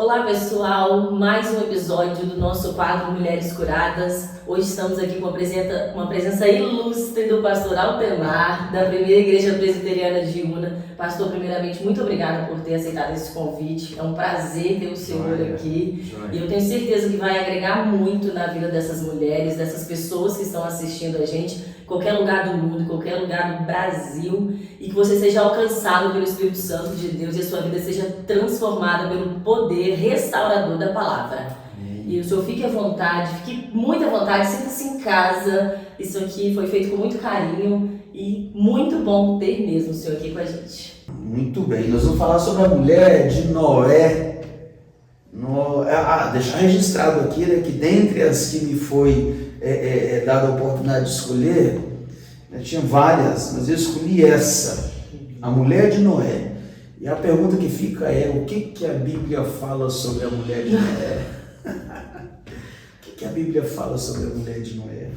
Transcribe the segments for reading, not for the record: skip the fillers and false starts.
Olá pessoal, mais um episódio do nosso quadro Mulheres Curadas. Hoje estamos aqui com uma presença ilustre do pastor Altemar, da Primeira Igreja Presbiteriana de Una. Pastor, primeiramente, muito obrigada por ter aceitado esse convite. É um prazer ter o senhor aqui. E eu tenho certeza que vai agregar muito na vida dessas mulheres, dessas pessoas que estão assistindo a gente, em qualquer lugar do mundo, em qualquer lugar do Brasil, e que você seja alcançado pelo Espírito Santo de Deus e a sua vida seja transformada pelo poder restaurador da palavra. E o senhor fique à vontade, fique muito à vontade, sinta-se em casa. Isso aqui foi feito com muito carinho e muito bom ter mesmo o senhor aqui com a gente. Muito bem, nós vamos falar sobre a mulher de Noé. Deixar registrado aqui, né, que dentre as que me foi dada a oportunidade de escolher, tinha várias, mas eu escolhi essa, a mulher de Noé. E a pergunta que fica é: o que a Bíblia fala sobre a mulher de Noé? O que a Bíblia fala sobre a mulher de Noé?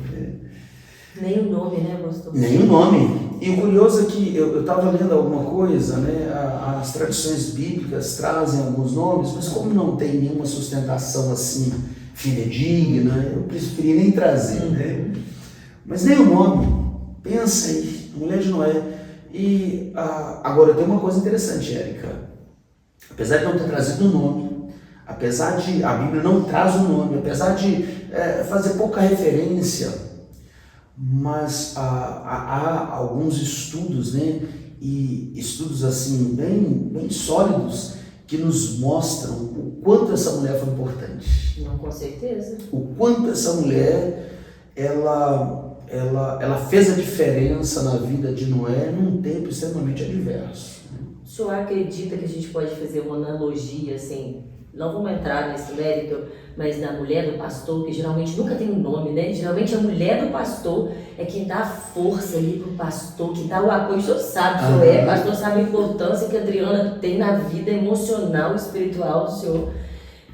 Nem o nome, né, pastor? Nem o nome. E o curioso é que eu estava lendo alguma coisa, né? As tradições bíblicas trazem alguns nomes, mas como não tem nenhuma sustentação assim fidedigna, eu preferi nem trazer, né? Mas nem o nome. Pensa aí, mulher de Noé. E agora tem uma coisa interessante, Érica. Apesar de não ter trazido o nome, apesar de a Bíblia não traz o nome, apesar de fazer pouca referência, mas há alguns estudos, né? E estudos assim bem sólidos que nos mostram o quanto essa mulher foi importante. Não, com certeza. O quanto essa mulher ela fez a diferença na vida de Noé num tempo extremamente adverso. O senhor acredita que a gente pode fazer uma analogia, assim, não vamos entrar nesse mérito, mas na mulher do pastor, que geralmente nunca tem um nome, né? Geralmente a mulher do pastor é quem dá a força ali pro pastor, que dá o apoio. O senhor sabe, o senhor pastor sabe a importância que a Adriana tem na vida emocional, espiritual do senhor.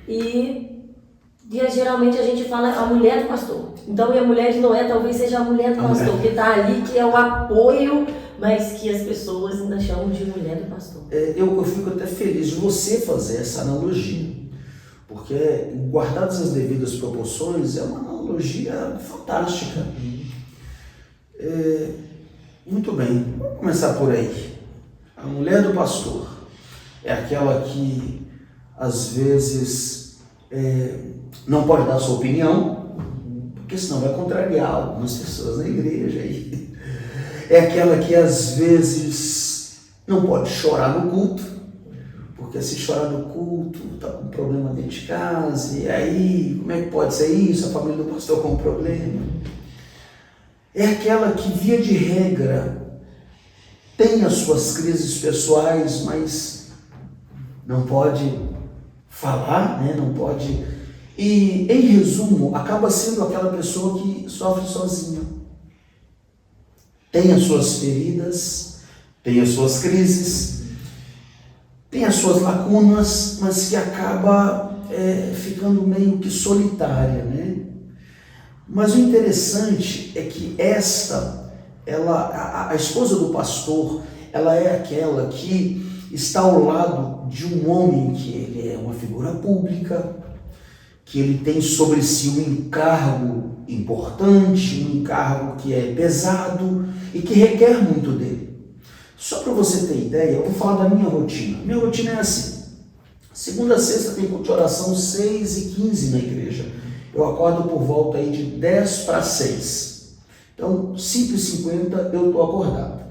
E geralmente a gente fala a mulher do pastor. Então, e a mulher de Noé talvez seja a mulher do pastor, que está ali, que é o apoio, mas que as pessoas ainda chamam de mulher do pastor. Eu fico até feliz de você fazer essa analogia, porque, guardadas as devidas proporções, é uma analogia fantástica. Muito bem, vamos começar por aí. A mulher do pastor é aquela que, às vezes, não pode dar sua opinião, porque senão vai contrariar algumas pessoas na igreja. É aquela que às vezes não pode chorar no culto, porque se chorar no culto está com problema dentro de casa, e aí como é que pode ser isso? A família do pastor com um problema. É aquela que, via de regra, tem as suas crises pessoais, mas não pode falar, né? Não pode. E, em resumo, acaba sendo aquela pessoa que sofre sozinha. Tem as suas feridas, tem as suas crises, tem as suas lacunas, mas que acaba ficando meio que solitária, né? Mas o interessante é que a esposa do pastor, ela é aquela que está ao lado de um homem que ele é uma figura pública, que ele tem sobre si um encargo importante, um encargo que é pesado e que requer muito dele. Só para você ter ideia, eu vou falar da minha rotina. Minha rotina é assim: segunda a sexta tem culto de oração 6h15 na igreja. Eu acordo por volta aí de 10 para 6. Então, 5h50 eu estou acordado.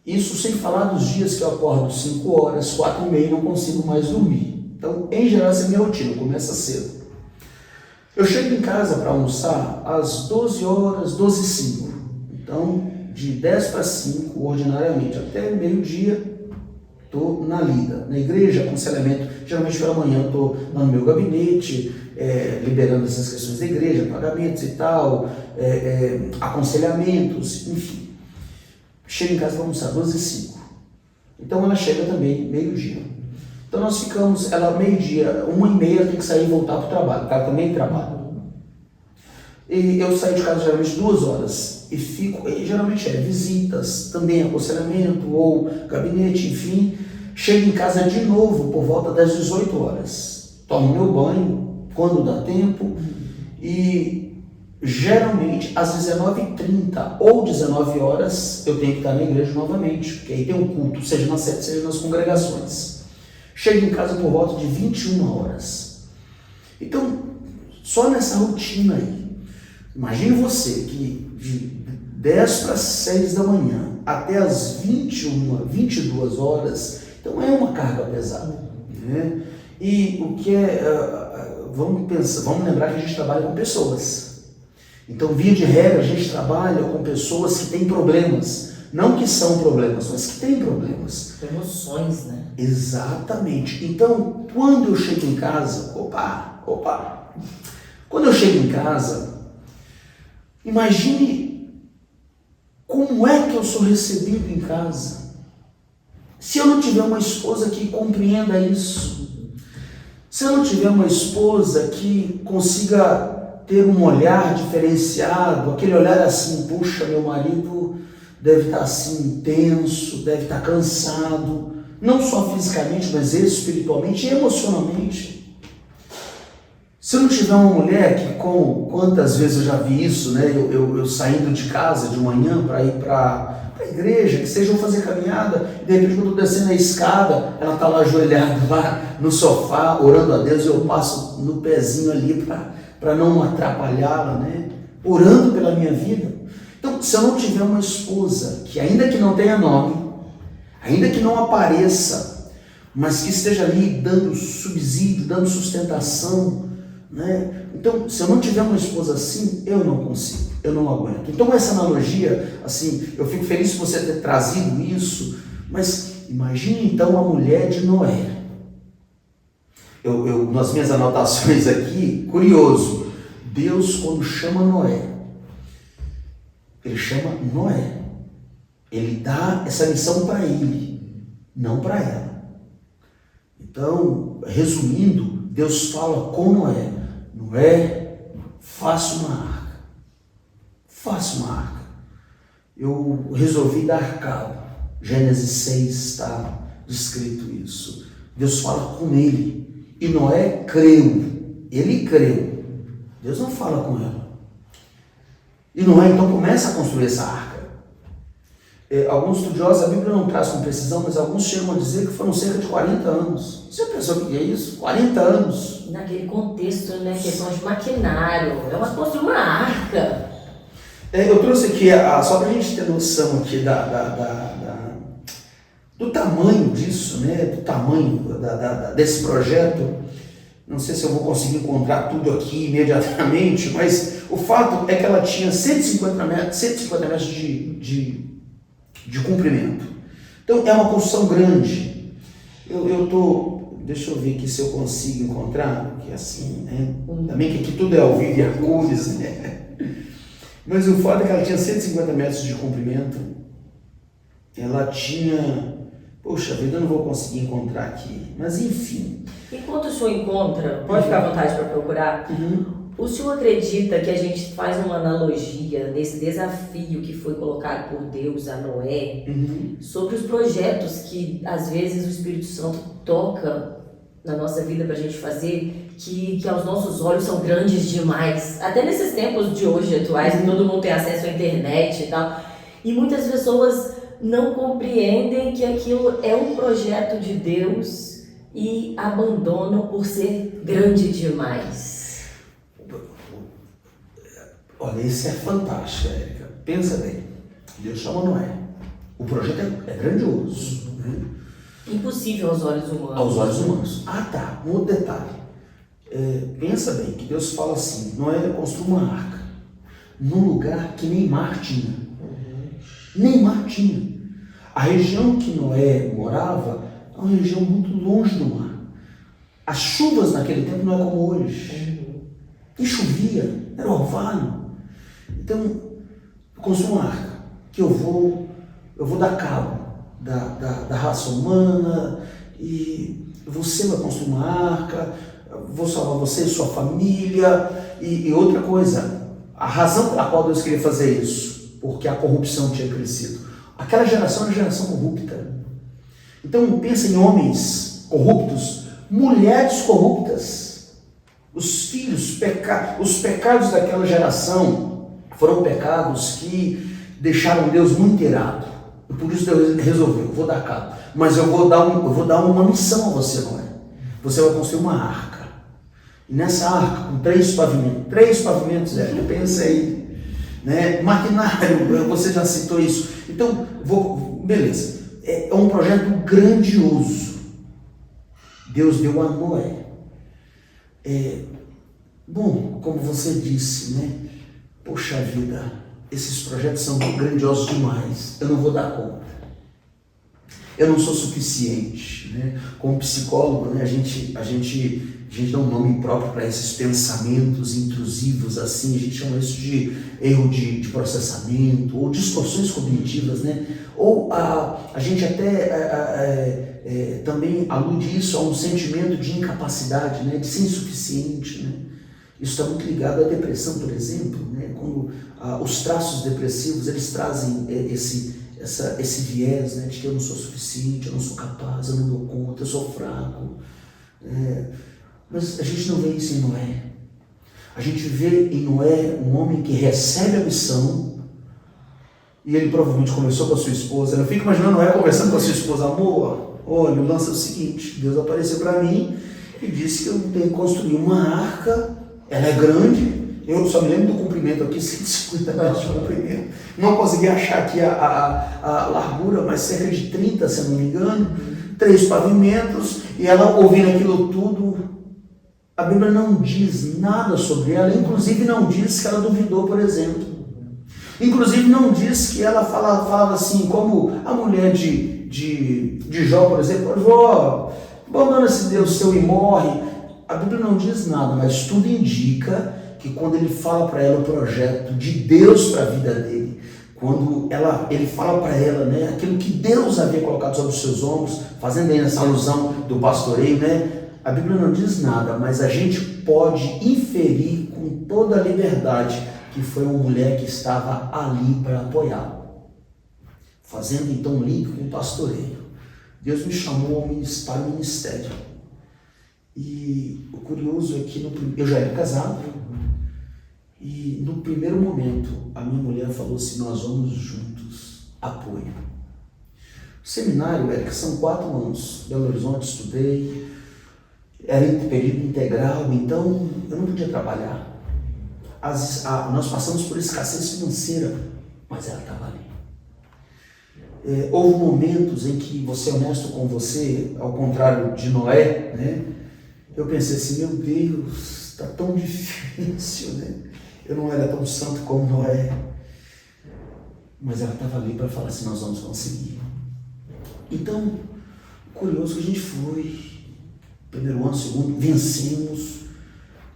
Isso sem falar dos dias que eu acordo 5 horas, 4h30 não consigo mais dormir. Então, em geral, essa é a minha rotina, começa cedo. Eu chego em casa para almoçar às 12 horas, 12h05. Então, de 10 para 5, ordinariamente, até meio-dia, estou na lida. Na igreja, aconselhamento, geralmente pela manhã estou no meu gabinete, liberando essas questões da igreja, pagamentos e tal, aconselhamentos, enfim. Chego em casa para almoçar 12h05. Então, ela chega também meio-dia. Então nós ficamos, ela meio-dia, 1h30 tem que sair e voltar para o trabalho, o cara também trabalha. E eu saio de casa geralmente 2 horas e fico, e geralmente visitas, também aconselhamento ou gabinete, enfim. Chego em casa de novo por volta das 18 horas. tomo meu banho quando dá tempo e geralmente às 19h30 ou 19 horas eu tenho que estar na igreja novamente, porque aí tem um culto, seja na sede, seja nas congregações. Chego em casa por volta de 21 horas. Então, só nessa rotina aí, imagine você que de 10 para 6 da manhã até as 21, 22 horas, então é uma carga pesada, né? E o que vamos lembrar que a gente trabalha com pessoas. Então, via de regra, a gente trabalha com pessoas que têm problemas. Não que são problemas, mas que têm problemas. Emoções, né? Exatamente. Então, quando eu chego em casa, quando eu chego em casa, imagine como é que eu sou recebido em casa. Se eu não tiver uma esposa que compreenda isso, se eu não tiver uma esposa que consiga ter um olhar diferenciado, aquele olhar assim, puxa, meu marido deve estar assim intenso, deve estar cansado, não só fisicamente, mas espiritualmente e emocionalmente. Se eu não tiver uma mulher que, quantas vezes eu já vi isso, né? Eu saindo de casa de manhã para ir para a igreja, que seja eu fazer caminhada, e de repente quando eu estou descendo a escada, ela está lá ajoelhada lá no sofá, orando a Deus, e eu passo no pezinho ali para não atrapalhá-la, né? Orando pela minha vida. Então, se eu não tiver uma esposa que, ainda que não tenha nome, ainda que não apareça, mas que esteja ali dando subsídio, dando sustentação, né? Então, se eu não tiver uma esposa assim, eu não consigo, eu não aguento. Então, essa analogia, assim, eu fico feliz por você ter trazido isso, mas imagine então a mulher de Noé. Nas minhas anotações aqui, curioso, Deus, quando chama Noé, ele chama Noé. Ele dá essa missão para ele, não para ela. Então, resumindo, Deus fala com Noé: Noé, faça uma arca. Faça uma arca. Eu resolvi dar cabo. Gênesis 6 está descrito isso. Deus fala com ele. E Noé creu. Ele creu. Deus não fala com ela. E Noé então começa a construir essa arca. Alguns estudiosos, a Bíblia não traz com precisão, mas alguns chegam a dizer que foram cerca de 40 anos. Você pensou o que é isso? 40 anos. Naquele contexto, né? Questão de maquinário. É uma construir uma arca. Eu trouxe aqui, só para a gente ter noção aqui do tamanho disso, né? Do tamanho desse projeto. Não sei se eu vou conseguir encontrar tudo aqui imediatamente, mas o fato é que ela tinha 150 metros de comprimento. Então é uma construção grande. Deixa eu ver aqui se eu consigo encontrar, porque assim, né? Também que aqui tudo é ao vivo e a cores, né? Mas o fato é que ela tinha 150 metros de comprimento. Ela tinha... Poxa vida, eu não vou conseguir encontrar aqui. Mas enfim. Enquanto o senhor encontra, pode ficar à vontade para procurar. O senhor acredita que a gente faz uma analogia nesse desafio que foi colocado por Deus a Noé sobre os projetos que às vezes o Espírito Santo toca na nossa vida para a gente fazer, que aos nossos olhos são grandes demais, até nesses tempos de hoje atuais, que todo mundo tem acesso à internet e tal, e muitas pessoas não compreendem que aquilo é um projeto de Deus e abandonam por ser grande demais. Olha, isso é fantástico, Érica. Pensa bem. Deus chama Noé. O projeto é grandioso. Né? Impossível aos olhos humanos. Aos olhos humanos. Tá. Um outro detalhe. Pensa bem que Deus fala assim: Noé construiu uma arca num lugar que nem mar tinha. Nem mar tinha. A região que Noé morava é uma região muito longe do mar. As chuvas naquele tempo não é como hoje. E chovia, era orvalho. Então, eu construo uma arca que eu vou dar cabo da raça humana, e você vai construir uma arca, vou salvar você e sua família. E outra coisa, a razão pela qual Deus queria fazer isso, porque a corrupção tinha crescido. Aquela geração era uma geração corrupta. Então pensa em homens corruptos, mulheres corruptas, os filhos, os pecados daquela geração foram pecados que deixaram Deus muito irado. E por isso Deus resolveu, vou dar cabo. Mas eu vou dar uma missão a você, Noé. Você vai construir uma arca. E nessa arca, com 3 pavimentos, pensa aí. Né? Maquinário, você já citou isso. Então, beleza. É um projeto grandioso. Deus deu a Noé. Bom, como você disse, né? Poxa vida, esses projetos são grandiosos demais. Eu não vou dar conta. Eu não sou suficiente, né? Como psicólogo, né, a gente dá um nome próprio para esses pensamentos intrusivos, assim, a gente chama isso de erro de processamento, ou distorções cognitivas, né? Ou a gente até também alude isso a um sentimento de incapacidade, né? De ser insuficiente, né? Isso está muito ligado à depressão, por exemplo, né? Quando os traços depressivos, eles trazem esse viés, né, de que eu não sou suficiente, eu não sou capaz, eu não dou conta, eu sou fraco. Mas a gente não vê isso em Noé. A gente vê em Noé um homem que recebe a missão, e ele provavelmente conversou com a sua esposa. Eu fico imaginando Noé conversando com a sua esposa: amor, olha, o lance é o seguinte, Deus apareceu para mim e disse que eu tenho que construir uma arca, ela é grande. Eu só me lembro do comprimento aqui, 150 metros de comprimento. Não consegui achar aqui a largura, mas cerca de 30, se eu não me engano. 3 pavimentos, e ela ouvindo aquilo tudo. A Bíblia não diz nada sobre ela, inclusive não diz que ela duvidou, por exemplo. Inclusive não diz que ela falava assim, como a mulher de Jó, por exemplo: Jó, abandona esse Deus seu e morre. A Bíblia não diz nada, mas tudo indica que quando ele fala para ela o projeto de Deus para a vida dele, quando ele fala para ela, né, aquilo que Deus havia colocado sobre os seus ombros, fazendo aí essa alusão do pastoreio, né, a Bíblia não diz nada, mas a gente pode inferir com toda a liberdade que foi uma mulher que estava ali para apoiá-lo, fazendo então um link com o pastoreio. Deus me chamou para o ministério. E o curioso é que eu já era casado, e no primeiro momento a minha mulher falou assim: nós vamos juntos, apoio. O seminário, Érica, são 4 anos, Belo Horizonte, estudei, era em período integral, então eu não podia trabalhar. Nós passamos por escassez financeira, mas ela estava ali. Houve momentos em que, vou ser honesto com você, ao contrário de Noé, né? Eu pensei assim: meu Deus, está tão difícil, né? Eu não era tão santo como Noé. Mas ela estava ali para falar assim: nós vamos conseguir. Então, curioso que a gente foi, primeiro ano, segundo, vencemos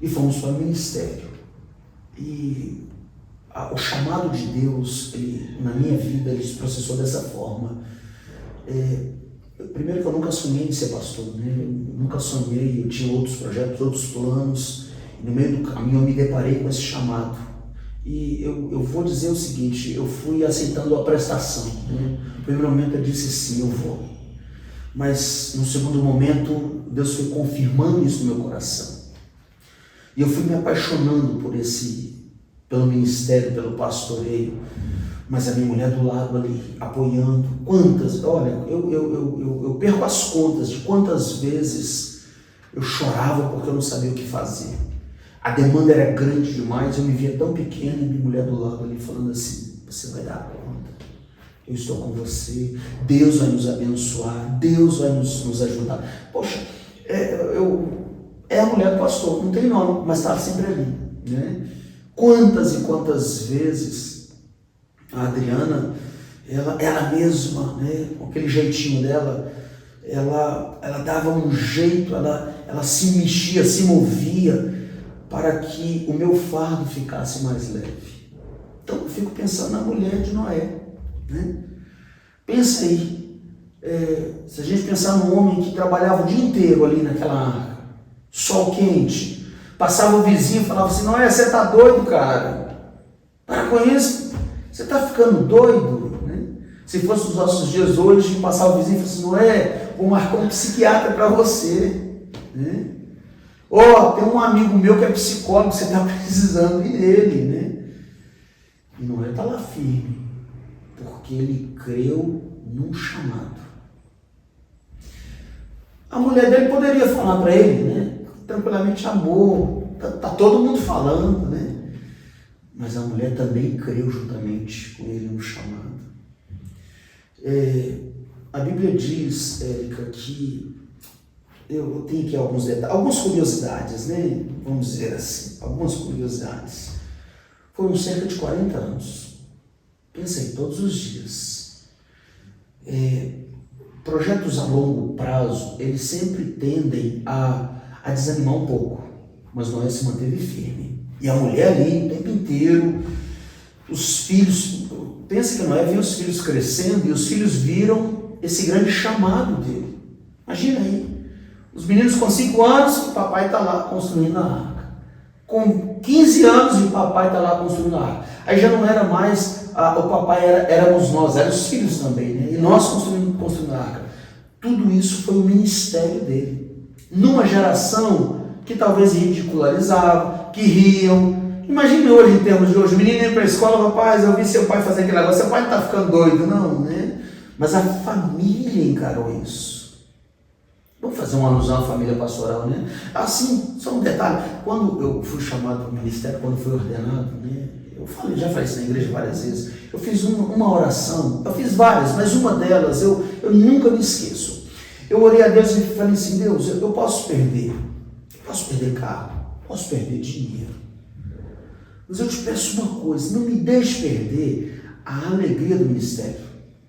e fomos para o ministério. E o chamado de Deus, na minha vida, ele se processou dessa forma. Primeiro que eu nunca sonhei em ser pastor, né? Eu nunca sonhei, eu tinha outros projetos, outros planos, e no meio do caminho eu me deparei com esse chamado. E eu vou dizer o seguinte: eu fui aceitando a prestação, né? No primeiro momento eu disse sim, eu vou. Mas no segundo momento, Deus foi confirmando isso no meu coração. E eu fui me apaixonando pelo ministério, pelo pastoreio. Mas a minha mulher do lado ali, apoiando. Olha, eu perco as contas de quantas vezes eu chorava porque eu não sabia o que fazer. A demanda era grande demais, eu me via tão pequena, e minha mulher do lado ali falando assim: você vai dar conta, eu estou com você, Deus vai nos abençoar, Deus vai nos ajudar. Poxa, é a mulher do pastor, não tem nome, mas estava sempre ali, né? Quantas e quantas vezes a Adriana, ela mesma, né, com aquele jeitinho dela, ela dava um jeito, ela se mexia, se movia para que o meu fardo ficasse mais leve. Então eu fico pensando na mulher de Noé, né? Pensa aí, se a gente pensar num homem que trabalhava o dia inteiro ali naquela arca, sol quente, passava o vizinho e falava assim: Noé, você está doido, cara? Para com isso. Você está ficando doido, né? Se fosse os nossos dias hoje, passava o vizinho e falava assim: Noé, vou marcar um psiquiatra para você, né? Ó, tem um amigo meu que é psicólogo, você está precisando ir nele, né? E Noé está lá firme, porque ele creu num chamado. A mulher dele poderia falar para ele, né? Tranquilamente, amor, tá todo mundo falando, né? Mas a mulher também creu juntamente com ele no chamado. A Bíblia diz, Érica, que eu tenho aqui alguns detalhes, algumas curiosidades, né? Vamos dizer assim, algumas curiosidades. Foram cerca de 40 anos. Pensei todos os dias. Projetos a longo prazo, eles sempre tendem a desanimar um pouco, mas Noé se manteve firme. E a mulher ali, o tempo inteiro, os filhos, pensa que Noé viu os filhos crescendo e os filhos viram esse grande chamado dele. Imagina aí, os meninos com 5 anos, o papai está lá construindo a arca. Com 15 anos, o papai está lá construindo a arca. Aí já não era mais, o papai éramos nós, eram os filhos também, né? E nós construindo a arca. Tudo isso foi o ministério dele. Numa geração que talvez ridicularizava, que riam. Imagine hoje, em termos de hoje, o menino ia para a escola, rapaz, eu vi seu pai fazer aquele negócio, seu pai não está ficando doido, não, né? Mas a família encarou isso. Vamos fazer uma alusão à família pastoral, né? Assim, só um detalhe, quando eu fui chamado para o ministério, quando fui ordenado, né? Já falei isso na igreja várias vezes, eu fiz uma oração, eu fiz várias, mas uma delas eu nunca me esqueço. Eu orei a Deus e falei assim, Deus, eu posso perder carro, posso perder dinheiro, mas eu te peço uma coisa, não me deixe perder a alegria do ministério,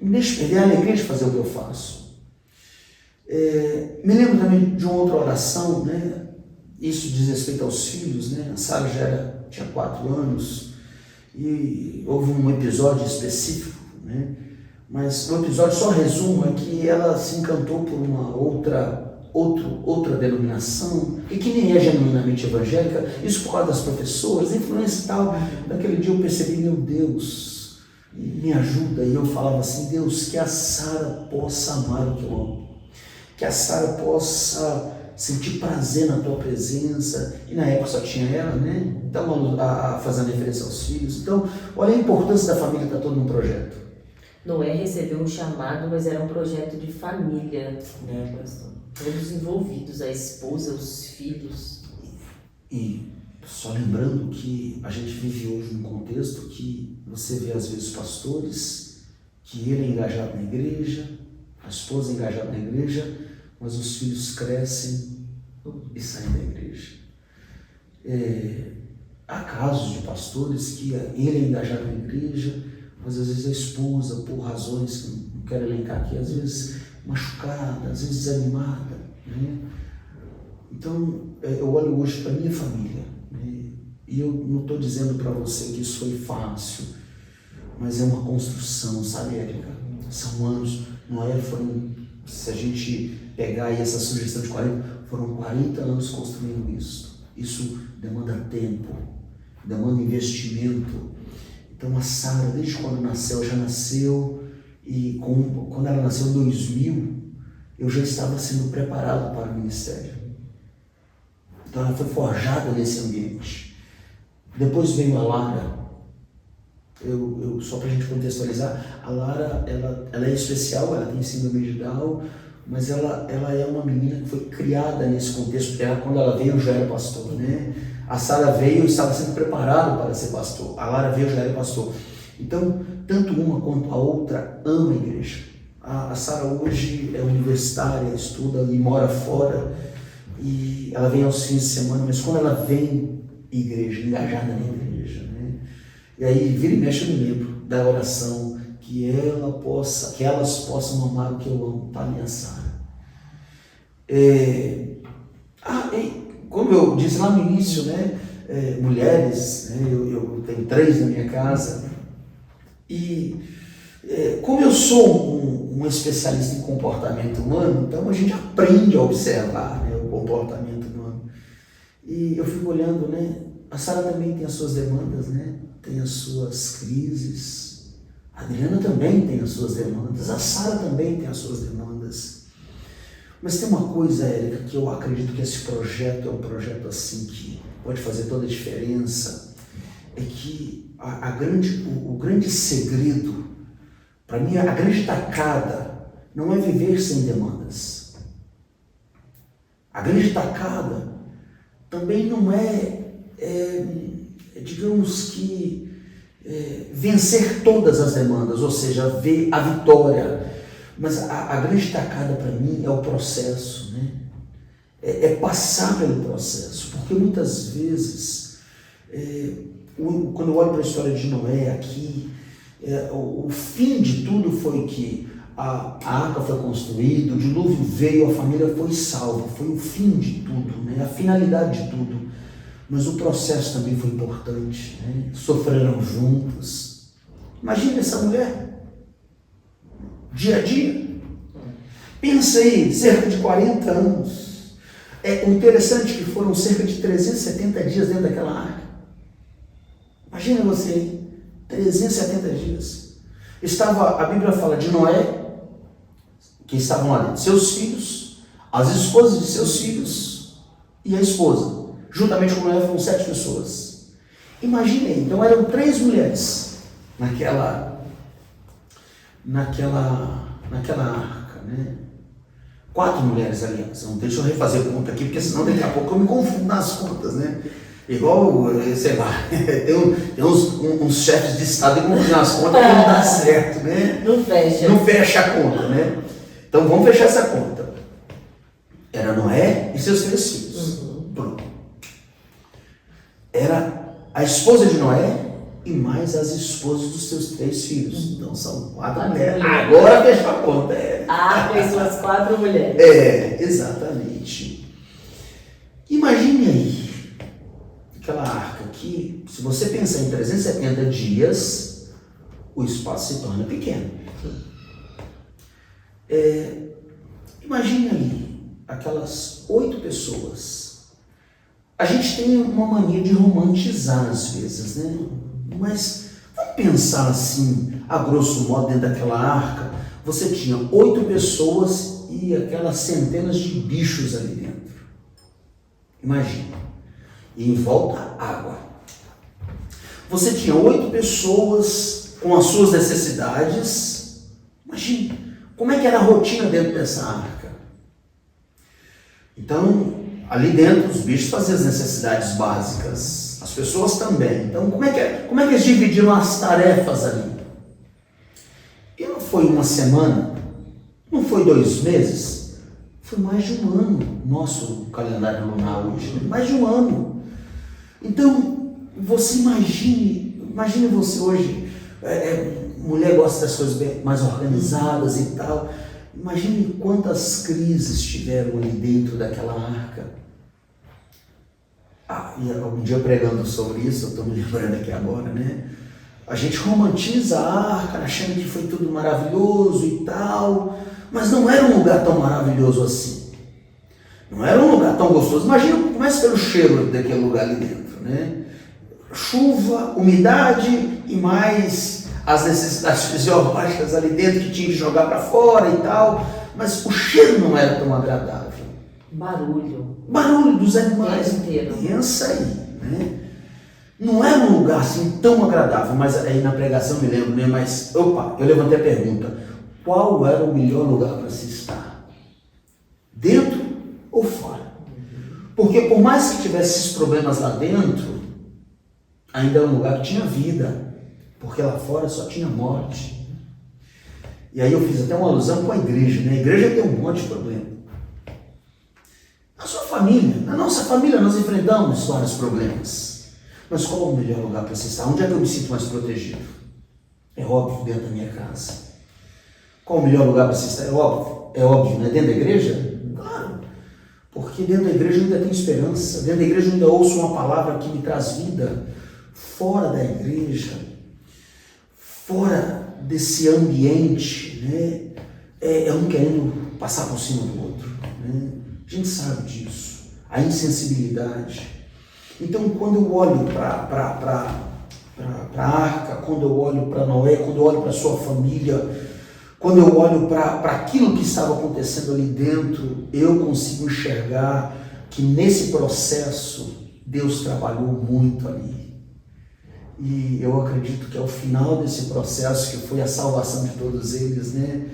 não me deixe perder a alegria de fazer o que eu faço. Me lembro também de uma outra oração, né? Isso diz respeito aos filhos, né? A Sara tinha 4 anos e houve um episódio específico, né? Mas o episódio só resumo é que ela se encantou por uma outra denominação e que nem é genuinamente evangélica, isso por causa das professoras, influência e tal. Naquele dia eu percebi, meu Deus, me ajuda, e eu falava assim, Deus, que a Sara possa amar o que eu amo, que a Sara possa sentir prazer na tua presença, e na época só tinha ela, né? Então, fazendo referência aos filhos. Então, olha a importância da família, está todo num projeto. Noé recebeu um chamado, mas era um projeto de família, né, pastor? Todos envolvidos, a esposa, os filhos. E só lembrando que a gente vive hoje num contexto que você vê às vezes pastores, que ele é engajado na igreja, a esposa é engajada na igreja, mas os filhos crescem e saem da igreja. Há casos de pastores que ele é engajado na igreja, mas às vezes a esposa, por razões que não quero elencar aqui, às vezes machucada, às vezes desanimada, né? Então, eu olho hoje para a minha família, né? E eu não estou dizendo para você que isso foi fácil, mas é uma construção, sabe, Érica? São anos, se a gente pegar aí essa sugestão de 40, foram 40 anos construindo isso. Isso demanda tempo, demanda investimento. Então a Sara, desde quando nasceu, já nasceu, e quando ela nasceu em 2000, eu já estava sendo preparado para o ministério. Então ela foi forjada nesse ambiente. Depois veio a Lara. Só para a gente contextualizar, a Lara ela é especial, ela tem síndrome de Down, mas ela é uma menina que foi criada nesse contexto, porque quando ela veio já era pastor, né? A Sara veio e estava sendo preparado para ser pastor, a Lara veio e já era pastor. Então, tanto uma quanto a outra ama a igreja. A Sara hoje é universitária, estuda e mora fora, e ela vem aos fins de semana, mas quando ela vem igreja, engajada na igreja, né? E aí, vira e mexe, eu me lembro da oração, que elas possam amar o que eu amo, tá, minha Sara? Como eu disse lá no início, né? Mulheres, né? Eu tenho 3 na minha casa, e como eu sou um especialista em comportamento humano, então a gente aprende a observar, né, o comportamento humano. E eu fico olhando, né? A Sara também tem as suas demandas, né? Tem as suas crises. A Adriana também tem as suas demandas. A Sara também tem as suas demandas. Mas tem uma coisa, Érica, que eu acredito que esse projeto é um projeto assim que pode fazer toda a diferença, é que o grande segredo, para mim, a grande tacada não é viver sem demandas. A grande tacada também não digamos que, vencer todas as demandas, ou seja, ver a vitória. Mas a grande tacada para mim é o processo, né? É passar pelo processo, porque muitas vezes, quando eu olho para a história de Noé aqui, o fim de tudo foi que a arca foi construída, o dilúvio veio, a família foi salva, foi o fim de tudo, né? A finalidade de tudo. Mas o processo também foi importante, né? Sofreram juntos. Imagina essa mulher, dia a dia. Pensa aí, cerca de 40 anos. O interessante é que foram cerca de 370 dias dentro daquela arca. Imagina você aí, 370 dias. A Bíblia fala de Noé, que estavam lá dentro, seus filhos, as esposas de seus filhos e a esposa. Juntamente com Noé foram 7 pessoas. Imagine aí, então eram 3 mulheres naquela arca, né? 4 mulheres, aliás. Então, deixa eu refazer a conta aqui, porque senão daqui a pouco eu me confundo nas contas, né? Igual, sei lá, tem uns chefes de estado que confundem as contas que não dá certo, né? Não fecha. Não fecha a conta, né? Então vamos fechar essa conta. Era Noé e seus 3 filhos. Pronto. Era a esposa de Noé e mais as esposas dos seus 3 filhos. Então são 4 mulheres. Agora fechou a conta. Ah, com suas 4 mulheres. Exatamente. Imagine aí, aquela arca aqui, se você pensar em 370 dias, o espaço se torna pequeno. Imagine aí, aquelas 8 pessoas. A gente tem uma mania de romantizar às vezes, né? Mas vamos pensar assim, a grosso modo, dentro daquela arca, você tinha 8 pessoas e aquelas centenas de bichos ali dentro. Imagina. E em volta, água. Você tinha 8 pessoas com as suas necessidades. Imagina, como é que era a rotina dentro dessa arca? Então, ali dentro, os bichos faziam as necessidades básicas, as pessoas também. Então, como é que eles dividiram as tarefas ali? E não foi uma semana, não foi 2 meses, foi mais de 1 ano, nosso calendário lunar hoje, mais de 1 ano. Então, você imagine você hoje, mulher gosta das coisas bem mais organizadas e tal. Imagine quantas crises tiveram ali dentro daquela arca. E um dia pregando sobre isso, eu estou me lembrando aqui agora, né? A gente romantiza a arca, achando que foi tudo maravilhoso e tal, mas não era um lugar tão maravilhoso assim. Não era um lugar tão gostoso. Imagina, comece pelo cheiro daquele lugar ali dentro, né? Chuva, umidade e mais as necessidades fisiológicas ali dentro que tinha que jogar para fora e tal, mas o cheiro não era tão agradável. Barulho dos animais. Pensa aí, né? Não era um lugar assim tão agradável, mas aí na pregação eu me lembro, né? Mas, eu levantei a pergunta: qual era o melhor lugar para se estar? Dentro ou fora? Porque por mais que tivesse esses problemas lá dentro, ainda era um lugar que tinha vida, porque lá fora só tinha morte. E aí eu fiz até uma alusão com a igreja, né? A igreja tem um monte de problema. Na sua família, na nossa família, nós enfrentamos vários problemas. Mas qual é o melhor lugar para se estar? Onde é que eu me sinto mais protegido? É óbvio, dentro da minha casa. Qual o melhor lugar para se estar? É óbvio, né? Dentro da igreja? Claro. Porque dentro da igreja eu ainda tenho esperança. Dentro da igreja eu ainda ouço uma palavra que me traz vida. Fora da igreja, fora desse ambiente, né? É um querendo passar por cima do outro, né? A gente sabe disso, a insensibilidade. Então, quando eu olho para a arca, quando eu olho para Noé, quando eu olho para a sua família, Quando eu olho para aquilo que estava acontecendo ali dentro, eu consigo enxergar que nesse processo Deus trabalhou muito ali. E eu acredito que ao final desse processo, que foi a salvação de todos eles, né?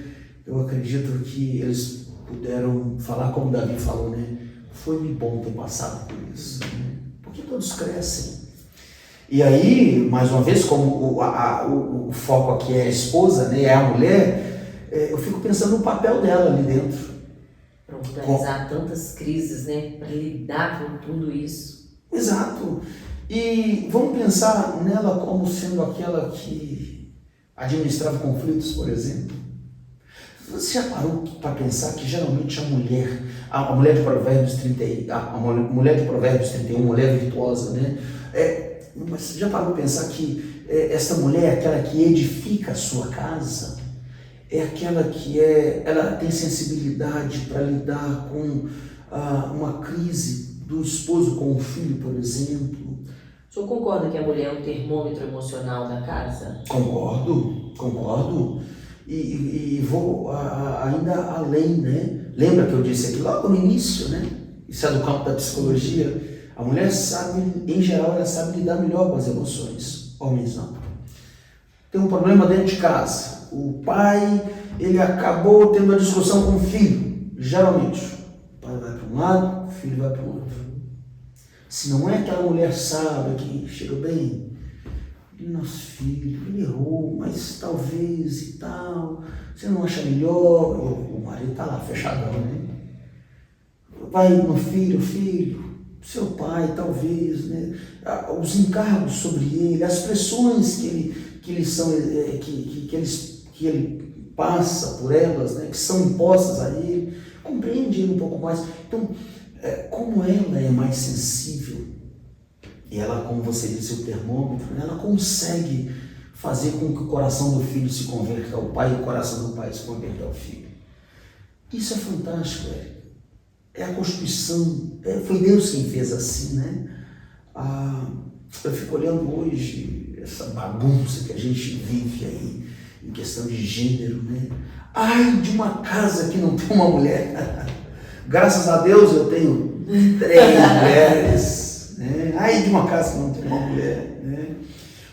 Eu acredito que eles puderam falar como Davi falou, né? Foi-me bom ter passado por isso, né? Porque todos crescem. E aí, mais uma vez, como o foco aqui é a esposa, né? É a mulher, eu fico pensando no papel dela ali dentro. Para organizar tantas crises, né? Para lidar com tudo isso. Exato. E vamos pensar nela como sendo aquela que administrava conflitos, por exemplo. Você já parou para pensar que geralmente a mulher de Provérbios 30, a mulher de Provérbios 31, mulher virtuosa, né? Mas já parou para pensar que essa mulher é aquela que edifica a sua casa? É aquela que ela tem sensibilidade para lidar com uma crise do esposo com o filho, por exemplo. O senhor concorda que a mulher é um termômetro emocional da casa? Concordo. E vou ainda além, né? Lembra que eu disse aqui logo no início, né? Isso é do campo da psicologia. A mulher sabe, em geral, ela sabe lidar melhor com as emoções. Homens não. Tem um problema dentro de casa. O pai, ele acabou tendo uma discussão com o filho. Geralmente, o pai vai para um lado, o filho vai para o outro. Se não é aquela mulher sábia que chega bem, nosso filho, ele errou, mas talvez e tal, você não acha melhor? O marido está lá fechadão, né? Vai no filho, seu pai, talvez, né? Os encargos sobre ele, as pressões que ele passa por elas, né? Que são impostas a ele, compreende ele um pouco mais. Então, como ela é mais sensível, e ela, como você disse, o termômetro, né, ela consegue fazer com que o coração do filho se converta ao pai e o coração do pai se converta ao filho. Isso é fantástico, Érica. É a Constituição, foi Deus quem fez assim, né? Eu fico olhando hoje essa bagunça que a gente vive aí, em questão de gênero, né? Ai de uma casa que não tem uma mulher. Graças a Deus eu tenho 3 mulheres, né? Ai de uma casa que não tem uma mulher, né?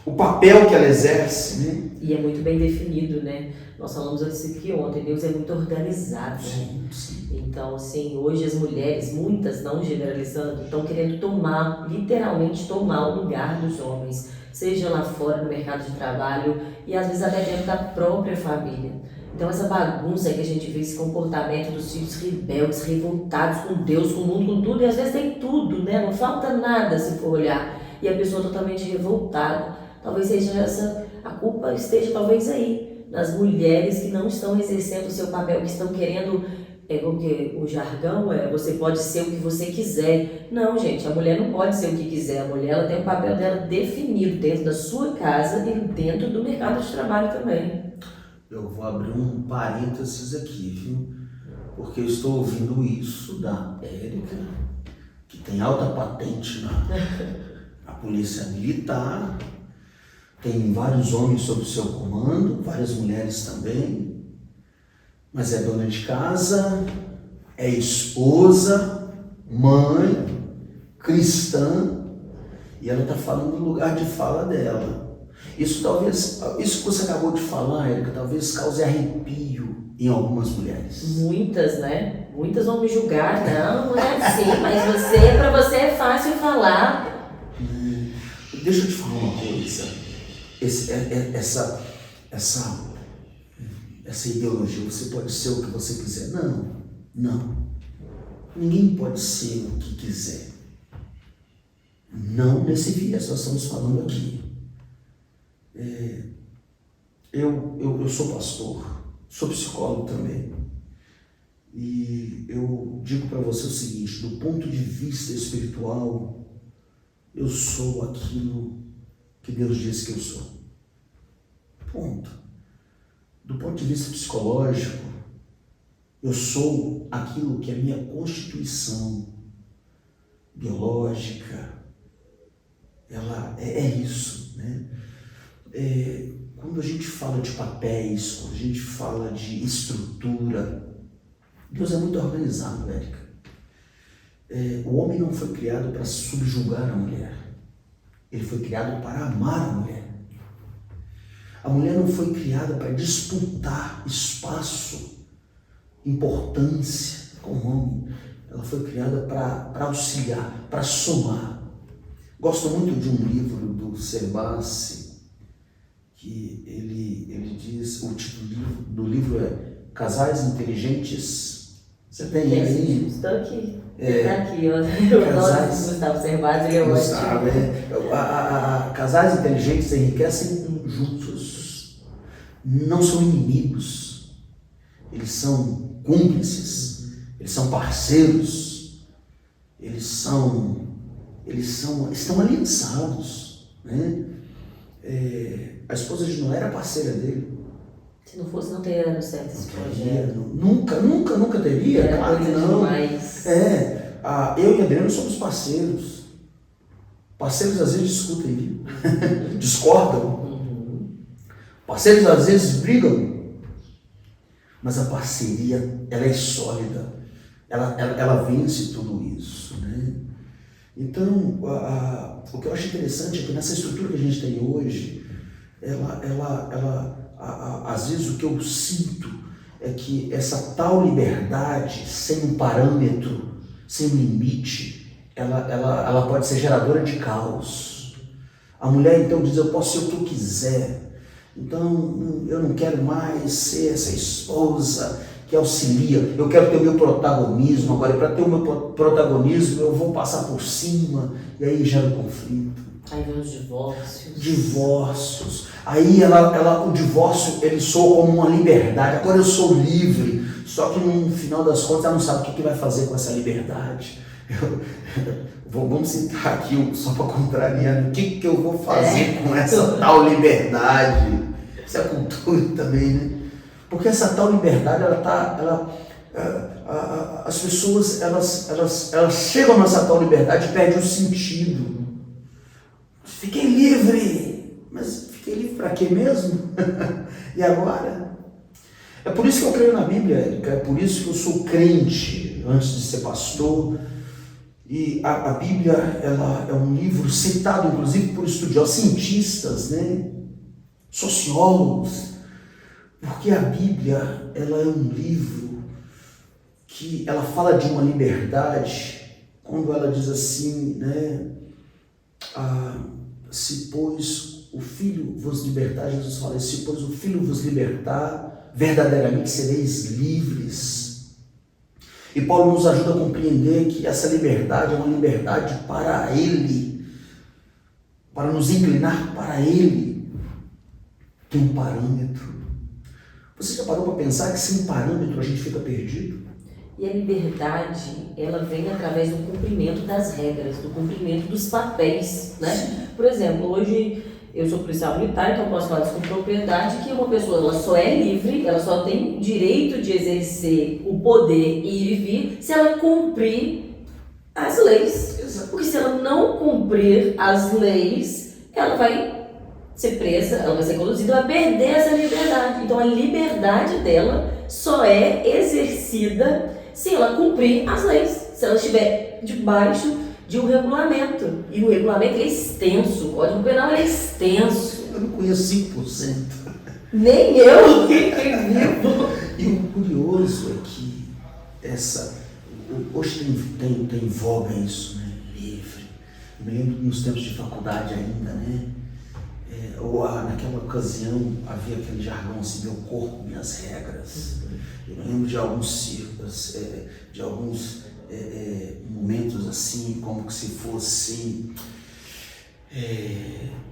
O papel que ela exerce, né? E é muito bem definido, né? Nós falamos disso aqui ontem, Deus é muito organizado. Sim, sim. Então, assim, hoje as mulheres, muitas, não generalizando, estão querendo literalmente tomar o lugar dos homens, seja lá fora no mercado de trabalho e às vezes até dentro da própria família. Então essa bagunça que a gente vê, esse comportamento dos filhos rebeldes, revoltados com Deus, com o mundo, com tudo, e às vezes tem tudo, né? Não falta nada se for olhar, e a pessoa totalmente revoltada. Talvez seja a culpa esteja talvez aí, nas mulheres que não estão exercendo o seu papel, que estão querendo, porque o jargão você pode ser o que você quiser. Não, gente, a mulher não pode ser o que quiser, a mulher ela tem o papel dela definido dentro da sua casa e dentro do mercado de trabalho também. Eu vou abrir um parênteses aqui, viu? Porque eu estou ouvindo isso da Érica, que tem alta patente na polícia militar, tem vários homens sob o seu comando, várias mulheres também, mas é dona de casa, é esposa, mãe, cristã, e ela está falando do lugar de fala dela. Isso que você acabou de falar, Érica, talvez cause arrepio em algumas mulheres. Muitas, né? Muitas vão me julgar, não é assim, mas para você é fácil falar. Deixa eu te falar uma coisa, essa ideologia, você pode ser o que você quiser. Não. Ninguém pode ser o que quiser. Não nesse viés, nós estamos falando aqui. Eu sou pastor, sou psicólogo também, e eu digo para você o seguinte: do ponto de vista espiritual, eu sou aquilo que Deus disse que eu sou. Ponto. Do ponto de vista psicológico, eu sou aquilo que a minha constituição biológica, ela é isso, né? quando a gente fala de papéis, quando a gente fala de estrutura, Deus é muito organizado, Érica. O homem não foi criado para subjugar a mulher. Ele foi criado para amar a mulher. A mulher não foi criada para disputar espaço, importância com o homem. Ela foi criada para auxiliar, para somar. Gosto muito de um livro do Serbassi, que ele diz, o título do livro é Casais Inteligentes. Você tem ele aí? Estou aqui. Está aqui. Eu gosto de Gustavo Cerbasi, ele é ótimo. Casais inteligentes enriquecem juntos. Não são inimigos. Eles são cúmplices. Eles são parceiros. Estão aliançados, né? A esposa de Noé era parceira dele. Se não fosse, não teria dado certo esse projeto. Nunca teria. Era Claro que coisa não. demais. Eu e Adriano somos parceiros. Parceiros às vezes discutem, viu? Discordam. Parceiros às vezes brigam. Mas a parceria, ela é sólida. Ela vence tudo isso, né? Então, o que eu acho interessante é que nessa estrutura que a gente tem hoje, às vezes o que eu sinto é que essa tal liberdade, sem um parâmetro, sem um limite, ela pode ser geradora de caos. A mulher então diz, eu posso ser o que eu quiser, então eu não quero mais ser essa esposa que auxilia, eu quero ter o meu protagonismo, agora para ter o meu protagonismo eu vou passar por cima, e aí gera conflito. Aí vem os divórcios. Divórcios. Aí o divórcio ele soa como uma liberdade, agora eu sou livre, só que no final das contas ela não sabe o que vai fazer com essa liberdade. Vamos citar aqui, só para contrariar, o que eu vou fazer com essa tal liberdade? Isso é cultura também, né? Porque essa tal liberdade, as pessoas, elas chegam nessa tal liberdade e perdem o sentido. Fiquei livre, mas fiquei livre para quê mesmo? E agora? É por isso que eu creio na Bíblia, Érica, é por isso que eu sou crente antes de ser pastor. E a Bíblia, ela é um livro citado inclusive por estudiosos, cientistas, né? Sociólogos. Porque a Bíblia, ela é um livro que ela fala de uma liberdade, quando ela diz assim, né? Se pois o Filho vos libertar, Jesus fala, se pois o Filho vos libertar, verdadeiramente sereis livres. E Paulo nos ajuda a compreender que essa liberdade é uma liberdade para Ele, para nos inclinar para Ele. Tem um parâmetro. Você já parou para pensar que sem parâmetro a gente fica perdido? E a liberdade, ela vem através do cumprimento das regras, do cumprimento dos papéis, né? Por exemplo, hoje eu sou policial militar, então eu posso falar isso com propriedade, que uma pessoa ela só é livre, ela só tem direito de exercer o poder ir e vir se ela cumprir as leis. Exato. Porque se ela não cumprir as leis, ela vai ser presa, ela vai ser conduzida, vai perder essa liberdade. Então a liberdade dela só é exercida se ela cumprir as leis, se ela estiver debaixo de um regulamento. E o regulamento é extenso, o Código Penal é extenso. Eu não conheço 5%. Nem eu que vivo. E o curioso é que hoje tem voga isso, né? Livre. Eu me lembro nos tempos de faculdade ainda, né? Naquela ocasião havia aquele jargão assim, meu corpo, minhas regras. Eu me lembro de alguns círculos, de alguns momentos assim, como que se fossem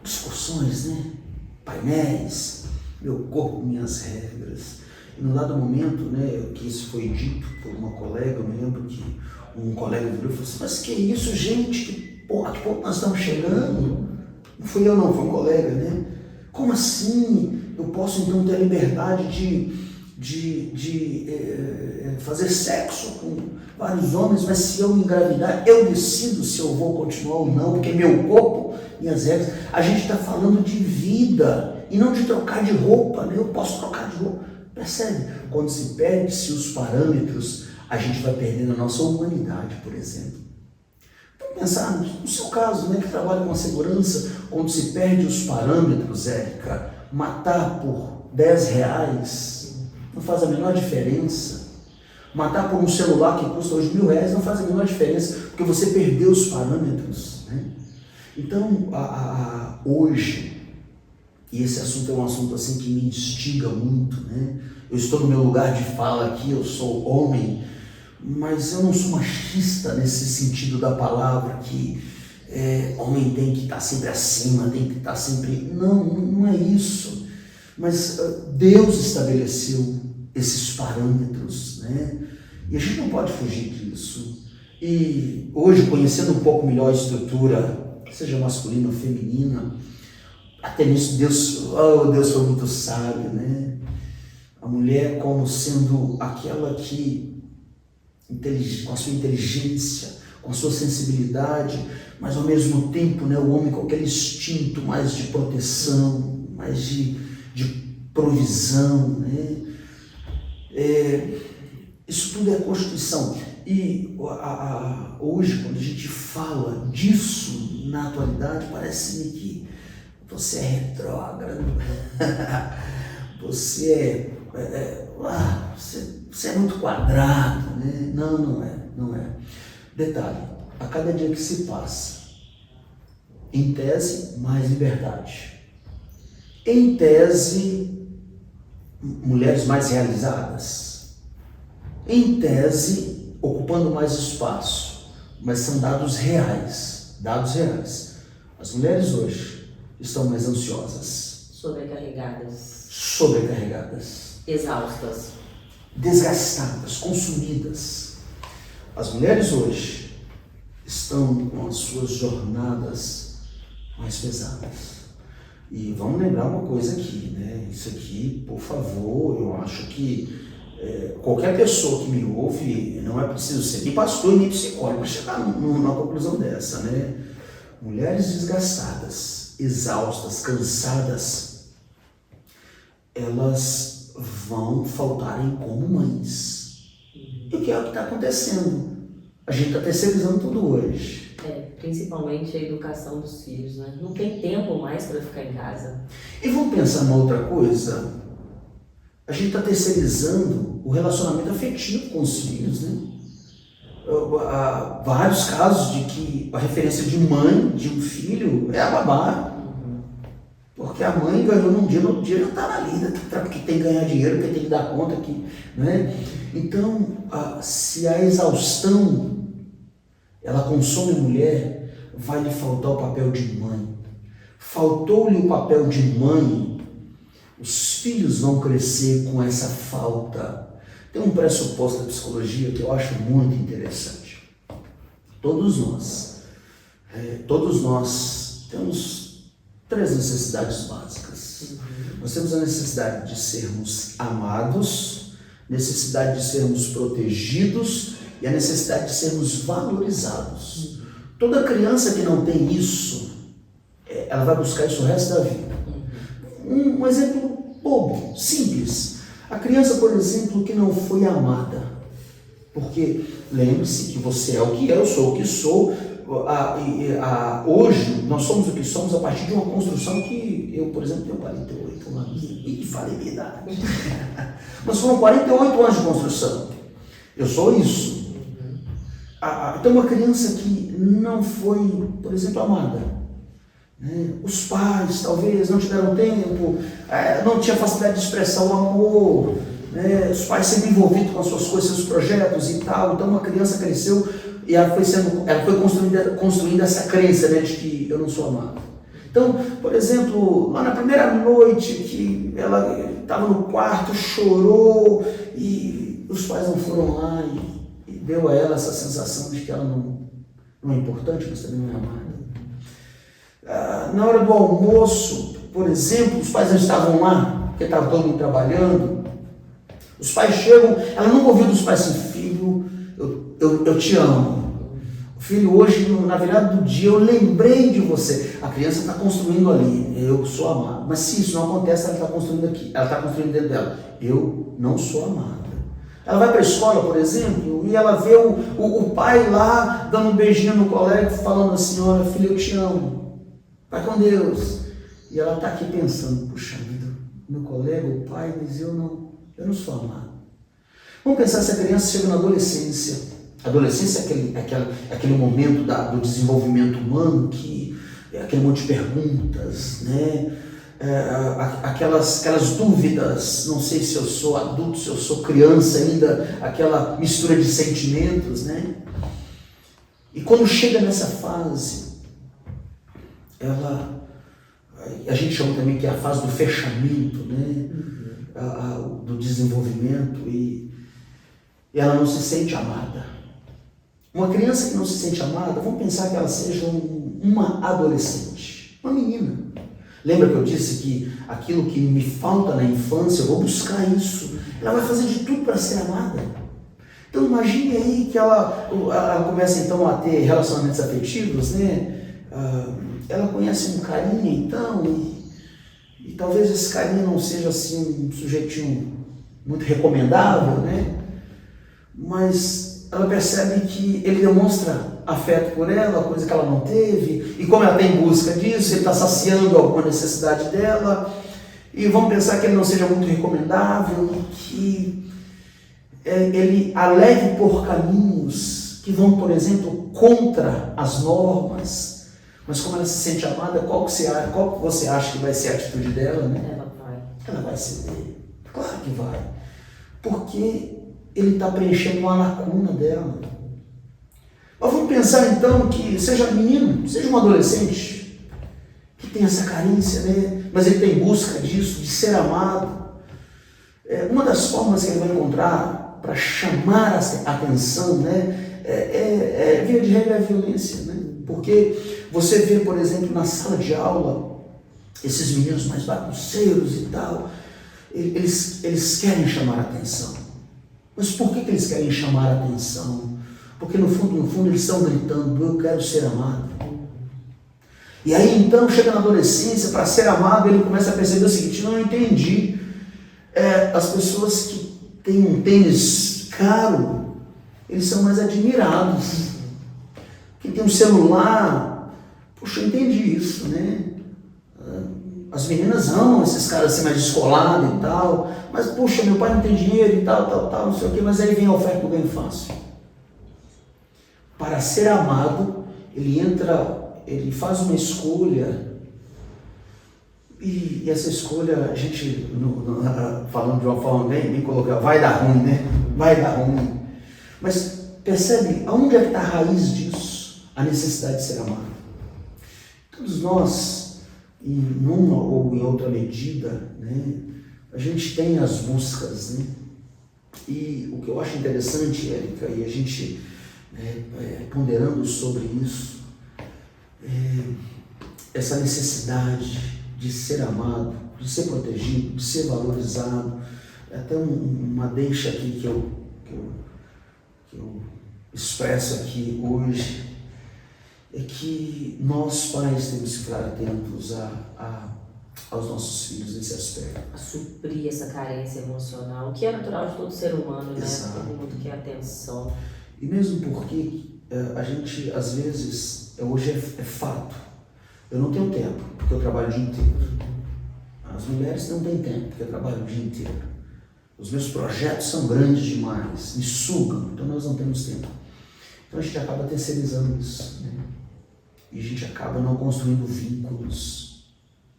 discussões, né? Painéis, meu corpo, minhas regras. E no dado momento, né, que isso foi dito por uma colega, eu me lembro que um colega virou e falou assim, mas que isso, gente, que ponto nós estamos chegando? Não fui eu não, foi um colega, né? Como assim eu posso então ter a liberdade de fazer sexo com vários homens, mas se eu me engravidar, eu decido se eu vou continuar ou não, porque meu corpo, minhas regras. A gente está falando de vida, E não de trocar de roupa, né? Eu posso trocar de roupa. Percebe? Quando se perde-se os parâmetros, a gente vai perdendo a nossa humanidade, por exemplo. Vamos pensar no seu caso, né, que trabalha com a segurança, quando se perde os parâmetros, Érica, matar por R$10 não faz a menor diferença. Matar por um celular que custa hoje R$1.000 não faz a menor diferença, porque você perdeu os parâmetros, né? Então, hoje, e esse assunto é um assunto assim que me instiga muito, né? Eu estou no meu lugar de fala aqui, eu sou homem, mas eu não sou machista nesse sentido da palavra, que homem tem que estar sempre acima, tem que estar sempre... Não é isso. Mas Deus estabeleceu esses parâmetros, né? E a gente não pode fugir disso. E hoje, conhecendo um pouco melhor a estrutura, seja masculina ou feminina, até nisso Deus foi muito sábio, né? A mulher como sendo aquela que, com a sua inteligência, com a sua sensibilidade, mas ao mesmo tempo, né, o homem com aquele instinto mais de proteção, mais de provisão, né? Isso tudo é Constituição. E hoje, quando a gente fala disso na atualidade, parece-me que você é retrógrado, você é muito quadrado, né? Não é. Detalhe, a cada dia que se passa, em tese, mais liberdade. Em tese, mulheres mais realizadas. Em tese, ocupando mais espaço. Mas são dados reais. As mulheres hoje estão mais ansiosas. Sobrecarregadas. Exaustas. Desgastadas, consumidas. As mulheres hoje estão com as suas jornadas mais pesadas. E vamos lembrar uma coisa aqui, né? Isso aqui, por favor, eu acho que qualquer pessoa que me ouve, não é preciso ser nem pastor nem psicólogo para chegar numa conclusão dessa, né? Mulheres desgastadas, exaustas, cansadas, elas vão faltarem como mães. E o que é o que está acontecendo? A gente está terceirizando tudo hoje. Principalmente a educação dos filhos, né? Não tem tempo mais para ficar em casa. E vamos pensar numa outra coisa? A gente está terceirizando o relacionamento afetivo com os filhos, né? Há vários casos de que a referência de mãe de um filho é a babá. Porque a mãe ganhou num dia, no outro dia já está na lida, porque tem que ganhar dinheiro, porque tem que dar conta aqui, né? Então, se a exaustão ela consome a mulher, vai lhe faltar o papel de mãe. Faltou-lhe o papel de mãe, os filhos vão crescer com essa falta. Tem um pressuposto da psicologia que eu acho muito interessante. Todos nós temos 3 necessidades básicas. Nós temos a necessidade de sermos amados, necessidade de sermos protegidos e a necessidade de sermos valorizados. Toda criança que não tem isso, ela vai buscar isso o resto da vida. Um exemplo bobo, simples. A criança, por exemplo, que não foi amada. Porque lembre-se que você é o que é, eu sou o que sou. Hoje, nós somos o que somos a partir de uma construção que eu, por exemplo, tenho 48 anos e falei minha idade. Mas foram 48 anos de construção. Eu sou isso. Então, uma criança que não foi, por exemplo, amada, né? Os pais talvez não tiveram tempo, não tinha facilidade de expressar o amor, né? Os pais sempre envolvidos com as suas coisas, seus projetos e tal. Então, uma criança cresceu e ela foi construindo essa crença, né, de que eu não sou amado. Então, por exemplo, lá na primeira noite que ela estava no quarto, chorou e os pais não foram lá e deu a ela essa sensação de que ela não é importante, mas também não é amada. Na hora do almoço, por exemplo, os pais não estavam lá, porque estava todo mundo trabalhando. Os pais chegam, ela nunca ouviu dos pais assim: filho, eu te amo. Filho, hoje, na virada do dia, eu lembrei de você. A criança está construindo ali, eu sou amado. Mas se isso não acontece, ela está construindo aqui, ela está construindo dentro dela. Eu não sou amada. Ela vai para a escola, por exemplo, e ela vê o pai lá dando um beijinho no colega, falando assim: olha, filho, eu te amo, vai com Deus. E ela está aqui pensando: puxa vida, meu colega, o pai, mas eu não sou amado. Vamos pensar se a criança chega na adolescência. A adolescência é aquele momento do desenvolvimento humano, que é aquele monte de perguntas, né? Aquelas dúvidas, não sei se eu sou adulto, se eu sou criança ainda, aquela mistura de sentimentos, né? E quando chega nessa fase, a gente chama também que é a fase do fechamento, né? Do desenvolvimento, e ela não se sente amada. Uma criança que não se sente amada, vamos pensar que ela seja uma adolescente, uma menina. Lembra que eu disse que aquilo que me falta na infância, eu vou buscar isso. Ela vai fazer de tudo para ser amada. Então imagine aí que ela começa então a ter relacionamentos afetivos, né? Ela conhece um carinha então, e talvez esse carinha não seja assim um sujeitinho muito recomendável, né? Mas ela percebe que ele demonstra afeto por ela, coisa que ela não teve, e como ela está em busca disso, ele está saciando alguma necessidade dela, e vamos pensar que ele não seja muito recomendável, que ele alegue por caminhos que vão, por exemplo, contra as normas, mas como ela se sente amada, qual que você acha que vai ser a atitude dela, né? Ela vai ceder, claro que vai, porque ele está preenchendo uma lacuna dela. Mas vamos pensar então que seja menino, seja um adolescente, que tem essa carência, né? Mas ele está em busca disso, de ser amado. Uma das formas que ele vai encontrar para chamar a atenção, né? Via de regra, é a violência, né? Porque você vê, por exemplo, na sala de aula, esses meninos mais bagunceiros e tal, eles querem chamar a atenção. Mas por que eles querem chamar a atenção? Porque no fundo eles estão gritando: eu quero ser amado. E aí então chega na adolescência, para ser amado, ele começa a perceber o seguinte: não entendi. As pessoas que têm um tênis caro, eles são mais admirados. Quem tem um celular, poxa, eu entendi isso, né? As meninas amam esses caras assim mais descolados e tal, mas puxa, meu pai não tem dinheiro e tal, não sei o que, mas aí vem a oferta do bem fácil. Para ser amado, ele faz uma escolha, e essa escolha, a gente, falando de uma forma bem colocada, vai dar ruim, né? Vai dar ruim. Mas percebe aonde é que está a raiz disso? A necessidade de ser amado. Todos nós, em uma ou em outra medida, né, a gente tem as buscas, né? E o que eu acho interessante, Érica, e a gente ponderando sobre isso, essa necessidade de ser amado, de ser protegido, de ser valorizado. Até uma deixa aqui que eu expresso aqui hoje, é que nós pais temos que ficar atentos aos nossos filhos nesse aspecto. A suprir essa carência emocional, que é natural de todo ser humano, né? Exato. Todo mundo quer atenção. E mesmo porque a gente, às vezes, hoje é fato. Eu não tenho tempo, porque eu trabalho o dia inteiro. As mulheres não têm tempo, porque eu trabalho o dia inteiro. Os meus projetos são grandes demais, me sugam, então nós não temos tempo. Então a gente acaba terceirizando isso, né? E a gente acaba não construindo vínculos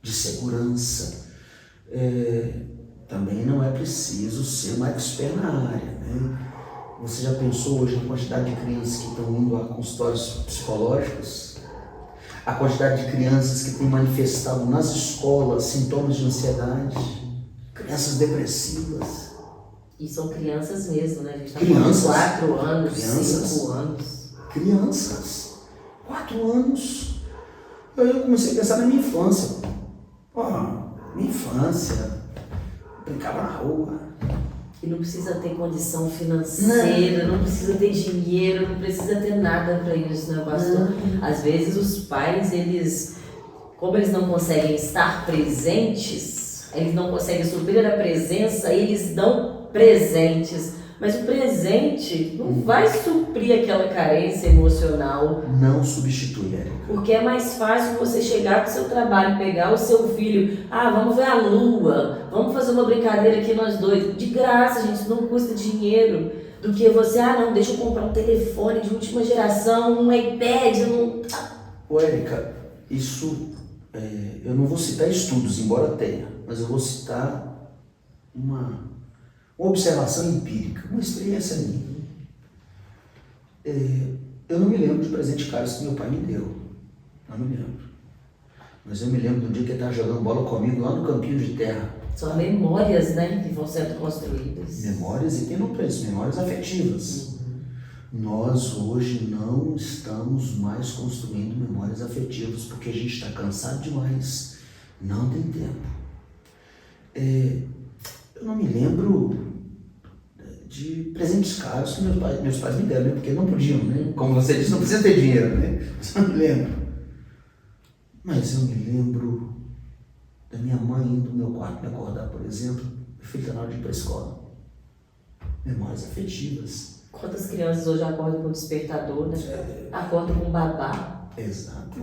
de segurança. Também não é preciso ser um expert na área, né? Você já pensou hoje na quantidade de crianças que estão indo a consultórios psicológicos? A quantidade de crianças que têm manifestado nas escolas sintomas de ansiedade? Crianças depressivas? E são crianças mesmo, né? A gente está Crianças. falando 4 anos, Crianças. 5 anos. Crianças. 4 anos. Eu comecei a pensar na minha infância. Minha infância. Brincava na rua. E não precisa ter condição financeira, não precisa ter dinheiro, não precisa ter nada para isso, né, pastor? Às vezes os pais, como eles não conseguem estar presentes, eles não conseguem suprir a presença, eles dão presentes. Mas o presente não vai suprir aquela carência emocional. Não substitui, Érica. Porque é mais fácil você chegar do seu trabalho, pegar o seu filho, vamos ver a lua, vamos fazer uma brincadeira aqui nós dois. De graça, gente, não custa dinheiro. Do que você, não, deixa eu comprar um telefone de última geração, um iPad, Ô, Érica, isso, eu não vou citar estudos, embora tenha, mas eu vou citar uma observação empírica, uma experiência minha. Eu não me lembro de presente caro que meu pai me deu. Não me lembro. Mas eu me lembro do dia que ele estava jogando bola comigo lá no campinho de terra. São memórias, né, que vão sendo construídas. Memórias, e tem no preço, memórias afetivas. Nós hoje não estamos mais construindo memórias afetivas porque a gente está cansado demais. Não tem tempo. Eu não me lembro de presentes caros que meus pais me deram, né? Porque não podiam, né? Como você disse, não precisa ter dinheiro, né? Mas eu não me lembro. Mas eu me lembro da minha mãe indo no meu quarto me acordar, por exemplo, meu filho está na hora de ir para a escola. Memórias afetivas. Quantas crianças hoje acordam com despertador, né? Acordam com babá. Exato.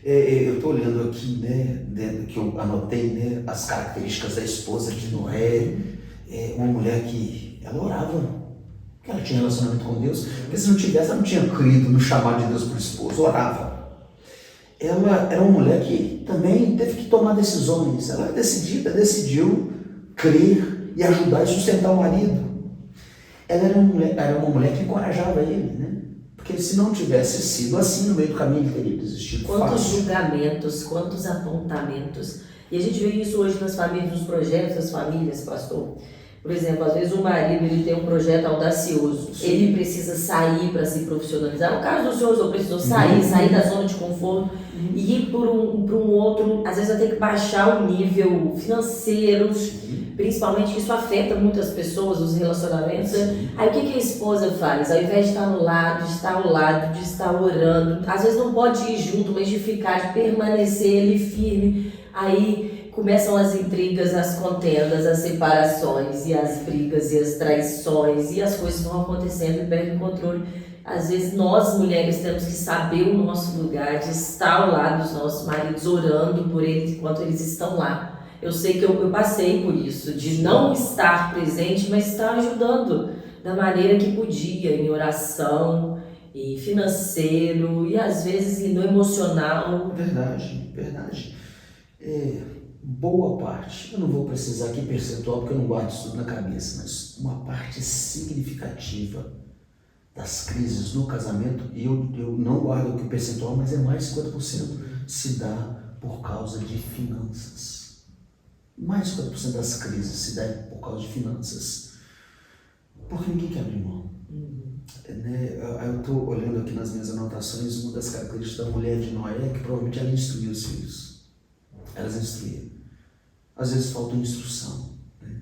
Eu estou olhando aqui, né, que eu anotei, né, as características da esposa de Noé. Uma mulher que ela orava, que ela tinha relacionamento com Deus, porque se não tivesse, ela não tinha crido no chamado de Deus para o esposo, orava. Ela era uma mulher que também teve que tomar decisões. Ela decidiu crer e ajudar e sustentar o marido. Ela era uma mulher que encorajava ele, né? Porque se não tivesse sido assim, no meio do caminho ele teria desistido. Quantos julgamentos, quantos apontamentos. E a gente vê isso hoje nas famílias, nos projetos das famílias, pastor. Por exemplo, às vezes o marido ele tem um projeto audacioso, ele precisa sair para se profissionalizar. No caso do senhor, precisou sair da zona de conforto e ir para um outro, às vezes vai ter que baixar o nível financeiro, principalmente que isso afeta muitas pessoas, os relacionamentos. Aí o que a esposa faz? Ao invés de estar no lado, de estar ao lado, de estar orando, às vezes não pode ir junto, mas de ficar, de permanecer ali firme, aí começam as intrigas, as contendas, as separações e as brigas e as traições e as coisas vão acontecendo e perdem o controle. Às vezes nós mulheres temos que saber o nosso lugar, de estar ao lado dos nossos maridos, orando por eles enquanto eles estão lá. Eu sei que eu passei por isso, de não estar presente, mas estar ajudando da maneira que podia, em oração, e financeiro, e às vezes no emocional. Verdade. Boa parte, eu não vou precisar aqui percentual porque eu não guardo isso tudo na cabeça, mas uma parte significativa das crises no casamento, e eu não guardo aqui o percentual, mas é mais de 50%, se dá por causa de finanças. Mais de 50% das crises se dá por causa de finanças. Porque ninguém quer abrir mão. Eu estou olhando aqui nas minhas anotações, uma das características da mulher de Noé é que provavelmente ela instruía os filhos. Elas instruíam. Às vezes falta instrução. Né?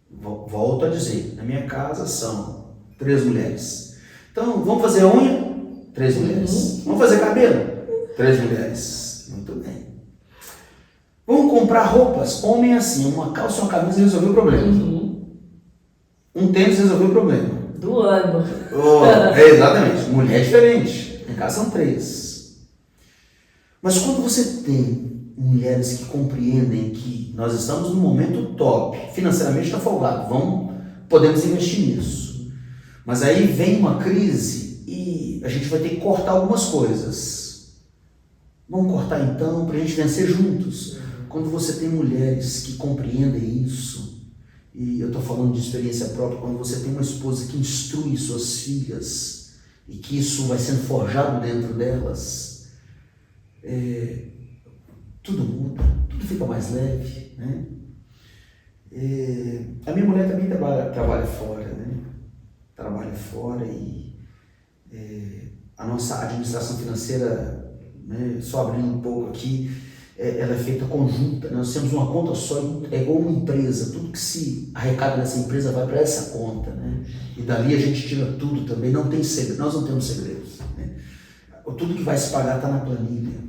Volto a dizer, na minha casa são 3 mulheres. Então, vamos fazer unha? 3 mulheres. Vamos fazer cabelo? 3 mulheres. Muito bem. Vamos comprar roupas? Homem assim, uma calça e uma camisa resolveu o problema. Um tênis resolveu o problema. Do ano. Exatamente. Mulher é diferente. Em casa são 3. Mas quando você tem mulheres que compreendem que nós estamos num momento top, financeiramente está folgado, podemos investir nisso. Mas aí vem uma crise e a gente vai ter que cortar algumas coisas. Vamos cortar então para a gente vencer juntos. Quando você tem mulheres que compreendem isso, e eu estou falando de experiência própria, quando você tem uma esposa que instrui suas filhas e que isso vai sendo forjado dentro delas, tudo muda, tudo fica mais leve, né? A minha mulher também trabalha fora, né? Trabalha fora e a nossa administração financeira, né, só abrindo um pouco aqui, ela é feita conjunta, né? Nós temos uma conta só, é igual uma empresa, tudo que se arrecada nessa empresa vai para essa conta, né? E dali a gente tira tudo também, não tem segredo, nós não temos segredos, né? Tudo que vai se pagar está na planilha,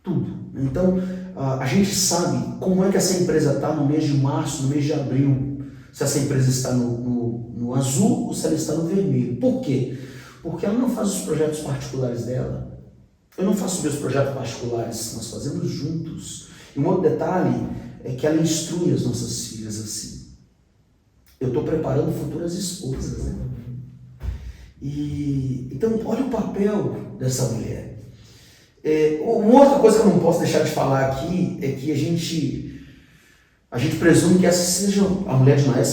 tudo. Então, a gente sabe como é que essa empresa está no mês de março, no mês de abril, se essa empresa está no azul ou se ela está no vermelho. Por quê? Porque ela não faz os projetos particulares dela. Eu não faço meus projetos particulares, nós fazemos juntos. E um outro detalhe é que ela instrui as nossas filhas assim. Eu estou preparando futuras esposas, né? Então, olha o papel dessa mulher. Uma outra coisa que eu não posso deixar de falar aqui é que a gente presume que essa seja, a mulher de Noé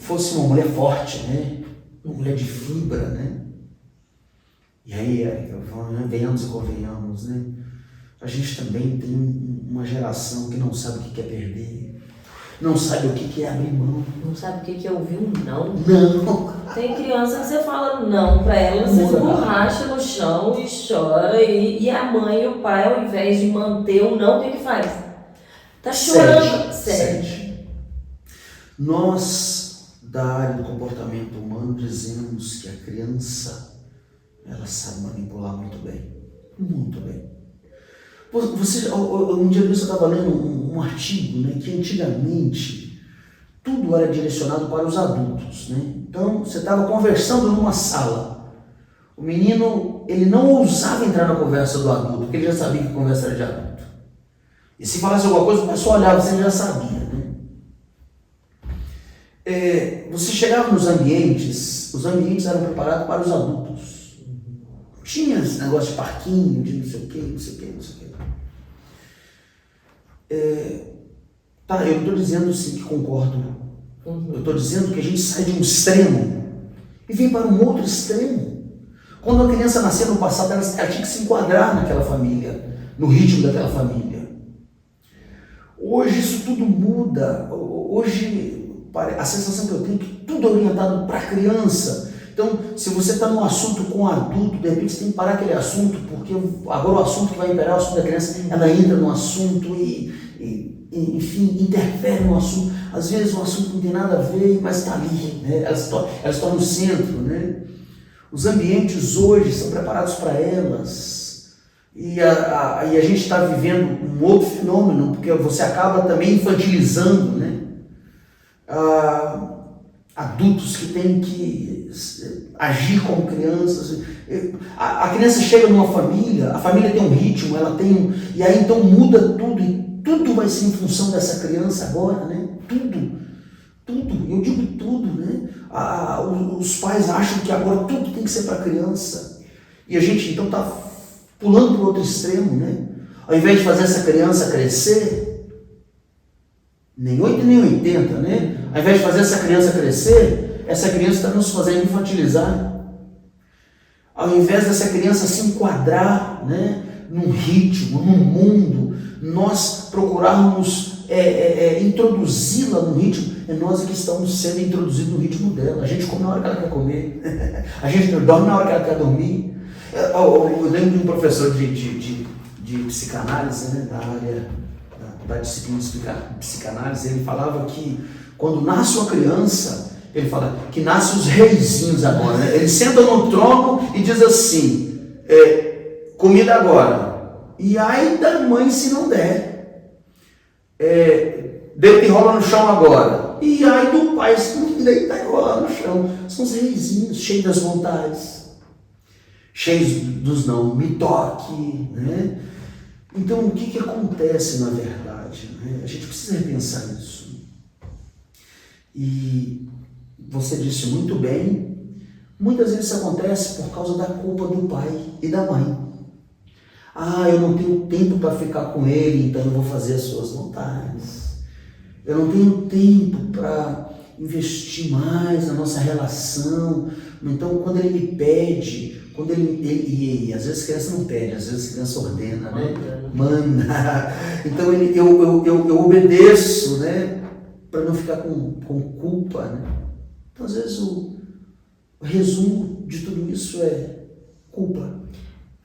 fosse uma mulher forte, né? Uma mulher de fibra, né? E aí, venhamos e convenhamos, né? A gente também tem uma geração que não sabe o que é perder, não sabe o que é abrir mão. Não sabe o que é ouvir um não. Não. Tem criança que você fala não pra ela, você esborracha no chão e chora, e a mãe e o pai, ao invés de manter o não, o que faz? Tá chorando. Cede. Nós, da área do comportamento humano, dizemos que a criança, ela sabe manipular muito bem. Muito bem. Um dia eu estava lendo um artigo, né, que antigamente tudo era direcionado para os adultos, né? Então, você estava conversando numa sala. O menino, ele não ousava entrar na conversa do adulto, porque ele já sabia que a conversa era de adulto. E se falasse alguma coisa, o pessoal olhava, você já sabia, né? Você chegava nos ambientes, os ambientes eram preparados para os adultos. Tinha esse negócio de parquinho, de não sei o quê, não sei o quê, não sei o quê. Eu não estou dizendo sim que concordo. Eu estou dizendo que a gente sai de um extremo e vem para um outro extremo. Quando a criança nasceu no passado, ela tinha que se enquadrar naquela família, no ritmo daquela família. Hoje isso tudo muda. Hoje a sensação que eu tenho é que tudo é orientado para a criança. Então, se você está num assunto com um adulto, de repente você tem que parar aquele assunto, porque agora o assunto que vai imperar é o assunto da criança, ela entra no assunto enfim, interfere no assunto. Às vezes o assunto não tem nada a ver, mas está ali, né? Ela se torna no centro, né? Os ambientes hoje são preparados para elas. E a gente está vivendo um outro fenômeno, porque você acaba também infantilizando, né? Adultos que têm que agir como crianças. A criança chega numa família, a família tem um ritmo, e aí então muda tudo, e tudo vai ser em função dessa criança agora, né? Tudo, eu digo tudo, né? Os pais acham que agora tudo tem que ser para a criança, e a gente então está pulando para o outro extremo, né? Ao invés de fazer essa criança crescer, nem 8 nem 80, né? Ao invés de fazer essa criança crescer, essa criança está nos fazendo infantilizar. Ao invés dessa criança se enquadrar, né, num ritmo, num mundo, nós procurarmos introduzi-la no ritmo, nós que estamos sendo introduzidos no ritmo dela. A gente come na hora que ela quer comer, a gente dorme na hora que ela quer dormir. Eu lembro de um professor de psicanálise, né, da área da disciplina de psicanálise, ele falava que quando nasce uma criança, ele fala que nasce os reizinhos agora, né? Ele senta no trono e diz assim, comida agora, e ai da mãe se não der, deita e rola no chão agora, e ai do pai se não deita e rola no chão. São os reizinhos, cheios das vontades, cheios dos não, me toque, né? Então, o que acontece na verdade? Né? A gente precisa repensar isso. E você disse muito bem, muitas vezes isso acontece por causa da culpa do pai e da mãe. Eu não tenho tempo para ficar com ele, então eu vou fazer as suas vontades. Eu não tenho tempo para investir mais na nossa relação. Então, quando ele me pede, e às vezes a criança não pede, às vezes a criança ordena, né? Manda. Então eu obedeço, né? Para não ficar com culpa, né? Então, às vezes o resumo de tudo isso é culpa.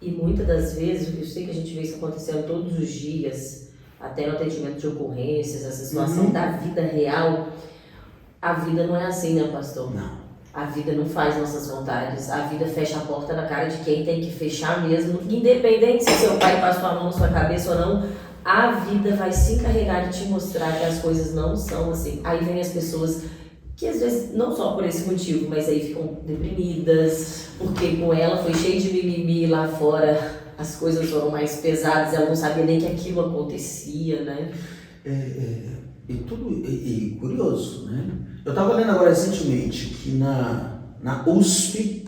E muitas das vezes, eu sei que a gente vê isso acontecendo todos os dias, até no atendimento de ocorrências, essa situação da vida real, a vida não é assim, né, pastor? Não. A vida não faz nossas vontades, a vida fecha a porta na cara de quem tem que fechar mesmo, independente se seu pai passou a mão na sua cabeça ou não, a vida vai se encarregar de te mostrar que as coisas não são assim. Aí vem as pessoas que às vezes, não só por esse motivo, mas aí ficam deprimidas, porque com ela foi cheio de mimimi lá fora, as coisas foram mais pesadas, ela não sabia nem que aquilo acontecia, né? E curioso, né? Eu estava lendo agora recentemente que na USP,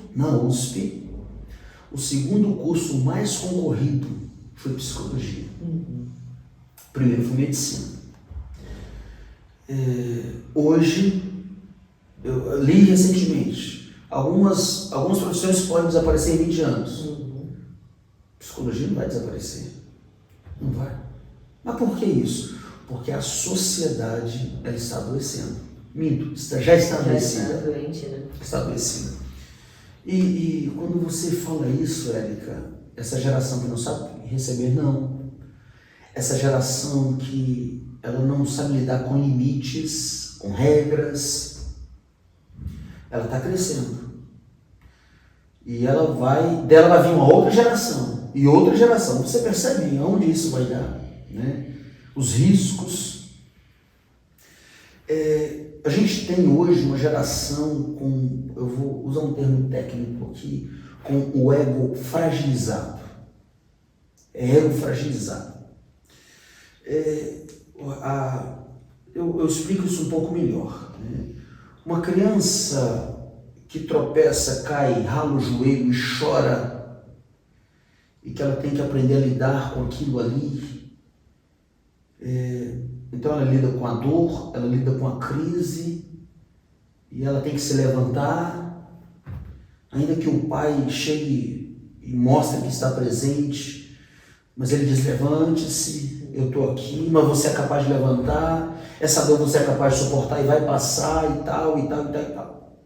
o segundo curso mais concorrido foi psicologia. O primeiro foi medicina. Hoje, eu li recentemente, algumas profissões podem desaparecer em 20 anos. Psicologia não vai desaparecer. Não vai. Mas por que isso? Porque a sociedade ela está adoecendo. Minto, já está adoecida. Já está doente, né? Está adoecida. E quando você fala isso, Érica, essa geração que não sabe receber não, essa geração que ela não sabe lidar com limites, com regras, ela está crescendo. E dela vai vir uma outra geração, e outra geração. Você percebe aonde isso vai dar, né? Os riscos. A gente tem hoje uma geração com, eu vou usar um termo técnico aqui, com o ego fragilizado. Ego fragilizado. Eu explico isso um pouco melhor, né? Uma criança que tropeça, cai, rala o joelho e chora, e que ela tem que aprender a lidar com aquilo ali. Então ela lida com a dor, ela lida com a crise, e ela tem que se levantar, ainda que o pai chegue e mostre que está presente, mas ele diz: levante-se, eu estou aqui, mas você é capaz de levantar, essa dor você é capaz de suportar e vai passar e tal, e tal, e tal, e tal.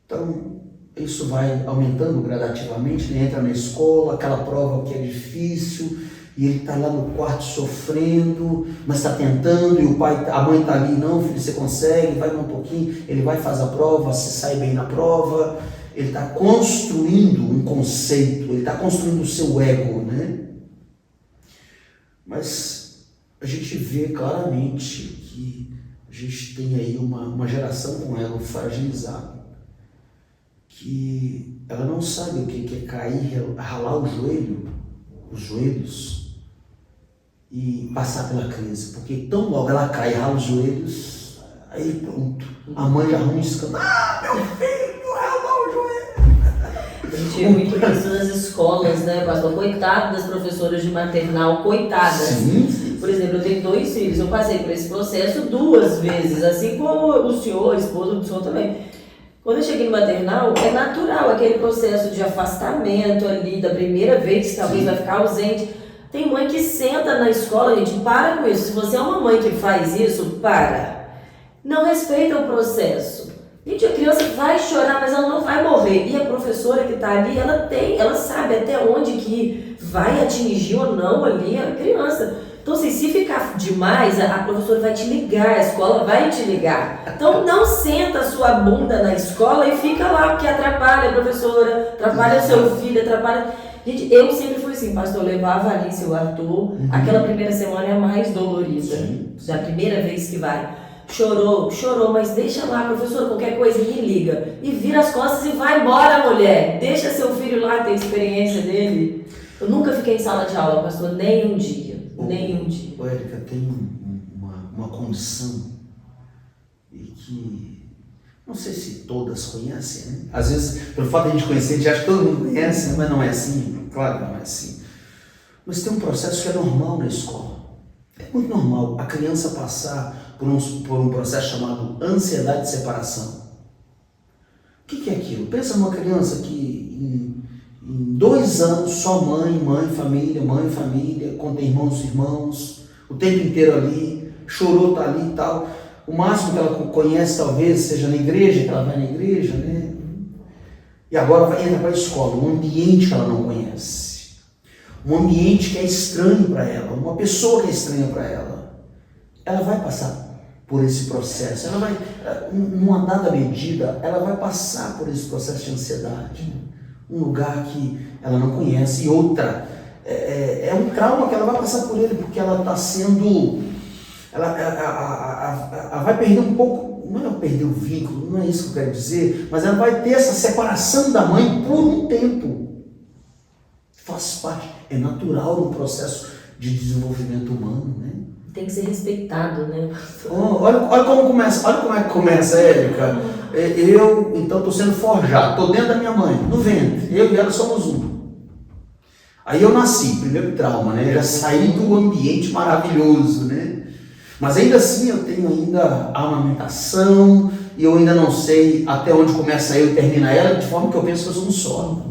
Então, isso vai aumentando gradativamente, ele entra na escola, aquela prova que é difícil, e ele está lá no quarto sofrendo, mas está tentando, e a mãe está ali: não, filho, você consegue, vai mais um pouquinho, ele vai fazer a prova, se sai bem na prova, ele está construindo um conceito, ele está construindo o seu ego, né? Mas a gente vê claramente que a gente tem aí uma geração com ego fragilizado, que ela não sabe o que é cair, ralar os joelhos e passar pela crise, porque tão logo ela cai e rala os joelhos, aí pronto, a mãe já arruma um escândalo: meu filho, ralou o joelho. A gente vê muito isso nas escolas, né, pastor? Coitado das professoras de maternal, coitadas. Sim. Por exemplo, eu tenho 2 filhos, eu passei por esse processo 2 vezes, assim como o senhor, a esposa do senhor também. Quando eu cheguei no maternal, é natural aquele processo de afastamento ali, da primeira vez que talvez vai ficar ausente. Tem mãe que senta na escola, gente, para com isso. Se você é uma mãe que faz isso, para. Não respeita o processo. Gente, a criança vai chorar, mas ela não vai morrer. E a professora que está ali, ela sabe até onde que vai atingir ou não ali a criança. Então, assim, se ficar demais, a professora vai te ligar, a escola vai te ligar. Então, não senta a sua bunda na escola e fica lá, porque atrapalha a professora, atrapalha o seu filho, atrapalha... Gente, eu sempre fui assim, pastor, eu levava a Alice e o Arthur, aquela primeira semana é a mais dolorida, da primeira vez que vai. Chorou, mas deixa lá, professora, qualquer coisa me liga. E vira as costas e vai embora, mulher. Deixa seu filho lá ter a experiência dele. Eu nunca fiquei em sala de aula, pastor, nem um dia. Érica, tem uma condição e que não sei se todas conhecem, né? Às vezes, pelo fato de a gente conhecer, a gente acha que todo mundo conhece, mas não é assim, claro que não é assim. Mas tem um processo que é normal na escola. É muito normal a criança passar por um processo chamado ansiedade de separação. O que é aquilo? Pensa numa criança que em 2 anos, só mãe, família, contém irmãos, o tempo inteiro ali, chorou, tá ali e tal. O máximo que ela conhece talvez seja na igreja, que ela vai na igreja, né? E agora vai entrar para a escola, um ambiente que ela não conhece. Um ambiente que é estranho para ela, uma pessoa que é estranha para ela. Ela vai passar por esse processo, ela vai, numa dada medida, ela vai passar por esse processo de ansiedade. Um lugar que ela não conhece. E outra, é um trauma que ela vai passar por ele, porque ela está sendo... Ela vai perder um pouco, não é perder o vínculo, não é isso que eu quero dizer, mas ela vai ter essa separação da mãe por um tempo. Faz parte, é natural no processo de desenvolvimento humano, né? Tem que ser respeitado, né? Olha como começa, olha como é que começa, Érica. Eu, então, estou sendo forjado, estou dentro da minha mãe, no ventre, eu e ela somos um. Aí eu nasci, primeiro trauma, né? Eu já saí do ambiente maravilhoso, né? Mas ainda assim eu tenho ainda a amamentação e eu ainda não sei até onde começa eu e termina ela, de forma que eu penso que eu sou um só.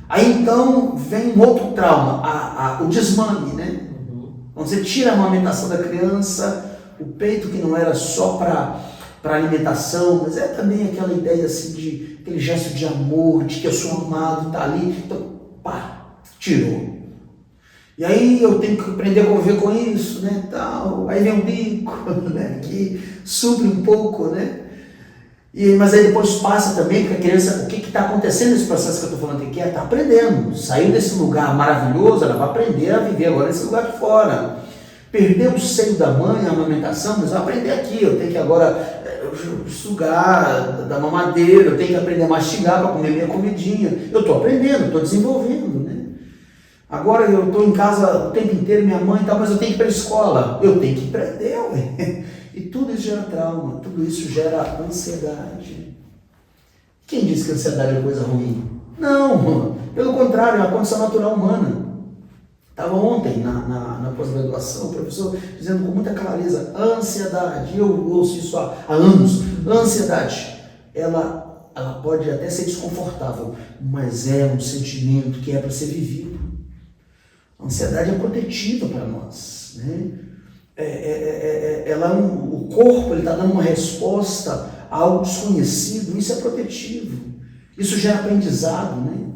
Aí então vem um outro trauma, o desmame, né? Quando você tira a amamentação da criança, o peito que não era só para alimentação, mas é também aquela ideia assim de aquele gesto de amor, de que eu sou amado, tá ali, então pá, tirou. E aí eu tenho que aprender a conviver com isso, né, tal. Aí vem um bico, né, que supre um pouco, né. Mas aí depois passa também, porque a criança, o que está acontecendo nesse processo que eu estou falando aqui, ela está aprendendo. Saiu desse lugar maravilhoso, ela vai aprender a viver agora nesse lugar de fora. Perdeu o seio da mãe, a amamentação, mas vai aprender aqui. Eu tenho que agora sugar da mamadeira, eu tenho que aprender a mastigar para comer minha comidinha. Eu estou aprendendo, estou desenvolvendo, né? Agora eu estou em casa o tempo inteiro, minha mãe e tal, mas eu tenho que ir para a escola. Eu tenho que aprender, ué. E tudo isso gera trauma, tudo isso gera ansiedade. Quem disse que a ansiedade é coisa ruim? Não, pelo contrário, é uma condição natural humana. Estava ontem na pós-graduação, o professor dizendo com muita clareza, ansiedade, eu ouço isso há anos, ansiedade, ela pode até ser desconfortável, mas é um sentimento que é para ser vivido. A ansiedade é protetiva para nós, né? O corpo está dando uma resposta a algo desconhecido, isso é protetivo, isso gera aprendizado, né?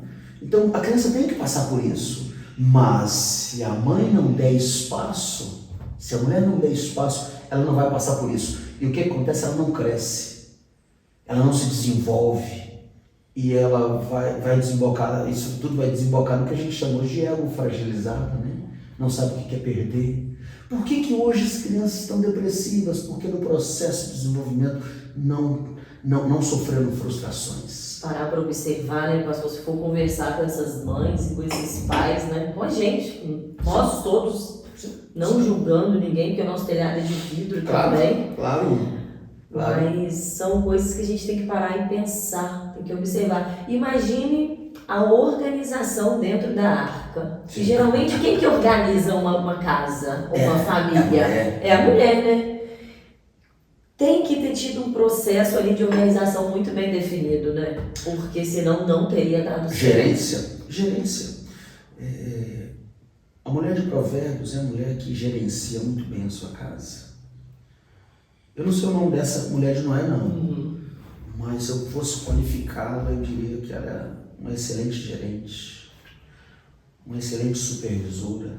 Então a criança tem que passar por isso, mas se a mãe não der espaço, se a mulher não der espaço, ela não vai passar por isso. E o que acontece? Ela não cresce, ela não se desenvolve e ela vai desembocar, isso tudo vai desembocar no que a gente chama hoje de ego fragilizado, né? Não sabe o que é perder. Por que hoje as crianças estão depressivas? Porque no processo de desenvolvimento não sofreram frustrações. Parar para observar, né, pastor, se for conversar com essas mães e com esses pais, né, com a gente, com nós todos, não julgando ninguém, porque o nosso telhado é de vidro também. Claro. Mas são coisas que a gente tem que parar e pensar, tem que observar. Imagine a organização dentro da arca. Sim. E geralmente quem que organiza uma casa, uma família? É a mulher, né? Tem que ter tido um processo ali de organização muito bem definido, né? Porque senão não teria dado certo. Gerência. A mulher de Provérbios é a mulher que gerencia muito bem a sua casa. Eu não sei o nome dessa mulher de Noé, não. Mas se eu fosse qualificá-la, eu diria que ela era uma excelente gerente, uma excelente supervisora,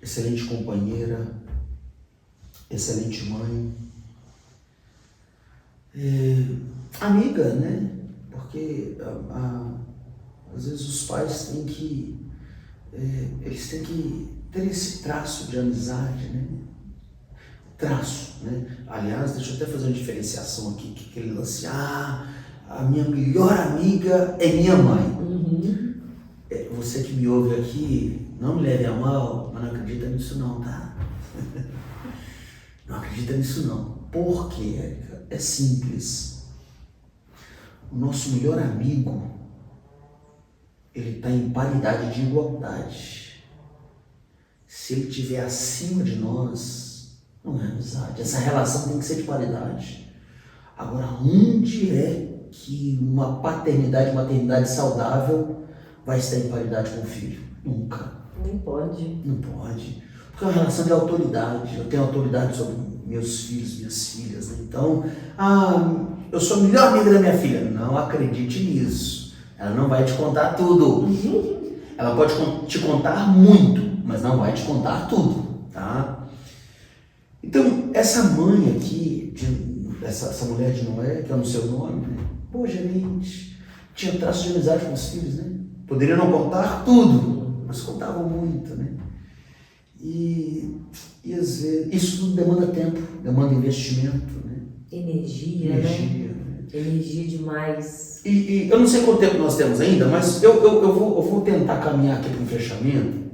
excelente companheira, excelente mãe, amiga, né? Porque às vezes os pais têm que ter esse traço de amizade, né? Né? Aliás, deixa eu até fazer uma diferenciação aqui, que aquele lance, a minha melhor amiga é minha mãe. Você que me ouve aqui, não me leve a mal, mas não acredita nisso não, tá? Não acredita nisso não. Por quê, Érica? É simples. O nosso melhor amigo, ele está em paridade de igualdade. Se ele estiver acima de nós, não é amizade. Essa relação tem que ser de paridade. Agora, onde é que uma paternidade, maternidade saudável vai estar em paridade com o filho? Nunca. Não pode. Não pode. Porque é uma relação de autoridade. Eu tenho autoridade sobre meus filhos, minhas filhas. Né? Então, eu sou a melhor amiga da minha filha. Não acredite nisso. Ela não vai te contar tudo. Ela pode te contar muito, mas não vai te contar tudo, tá? Então, essa mãe aqui, essa mulher de Noé, que é no seu nome, né? Boa gerente, tinha traço de amizade com os filhos, né? Poderia não contar tudo, mas contavam muito, né? E às vezes, isso tudo demanda tempo, demanda investimento, né? Energia, né? Energia demais. E eu não sei quanto tempo nós temos ainda, mas eu vou tentar caminhar aqui para um fechamento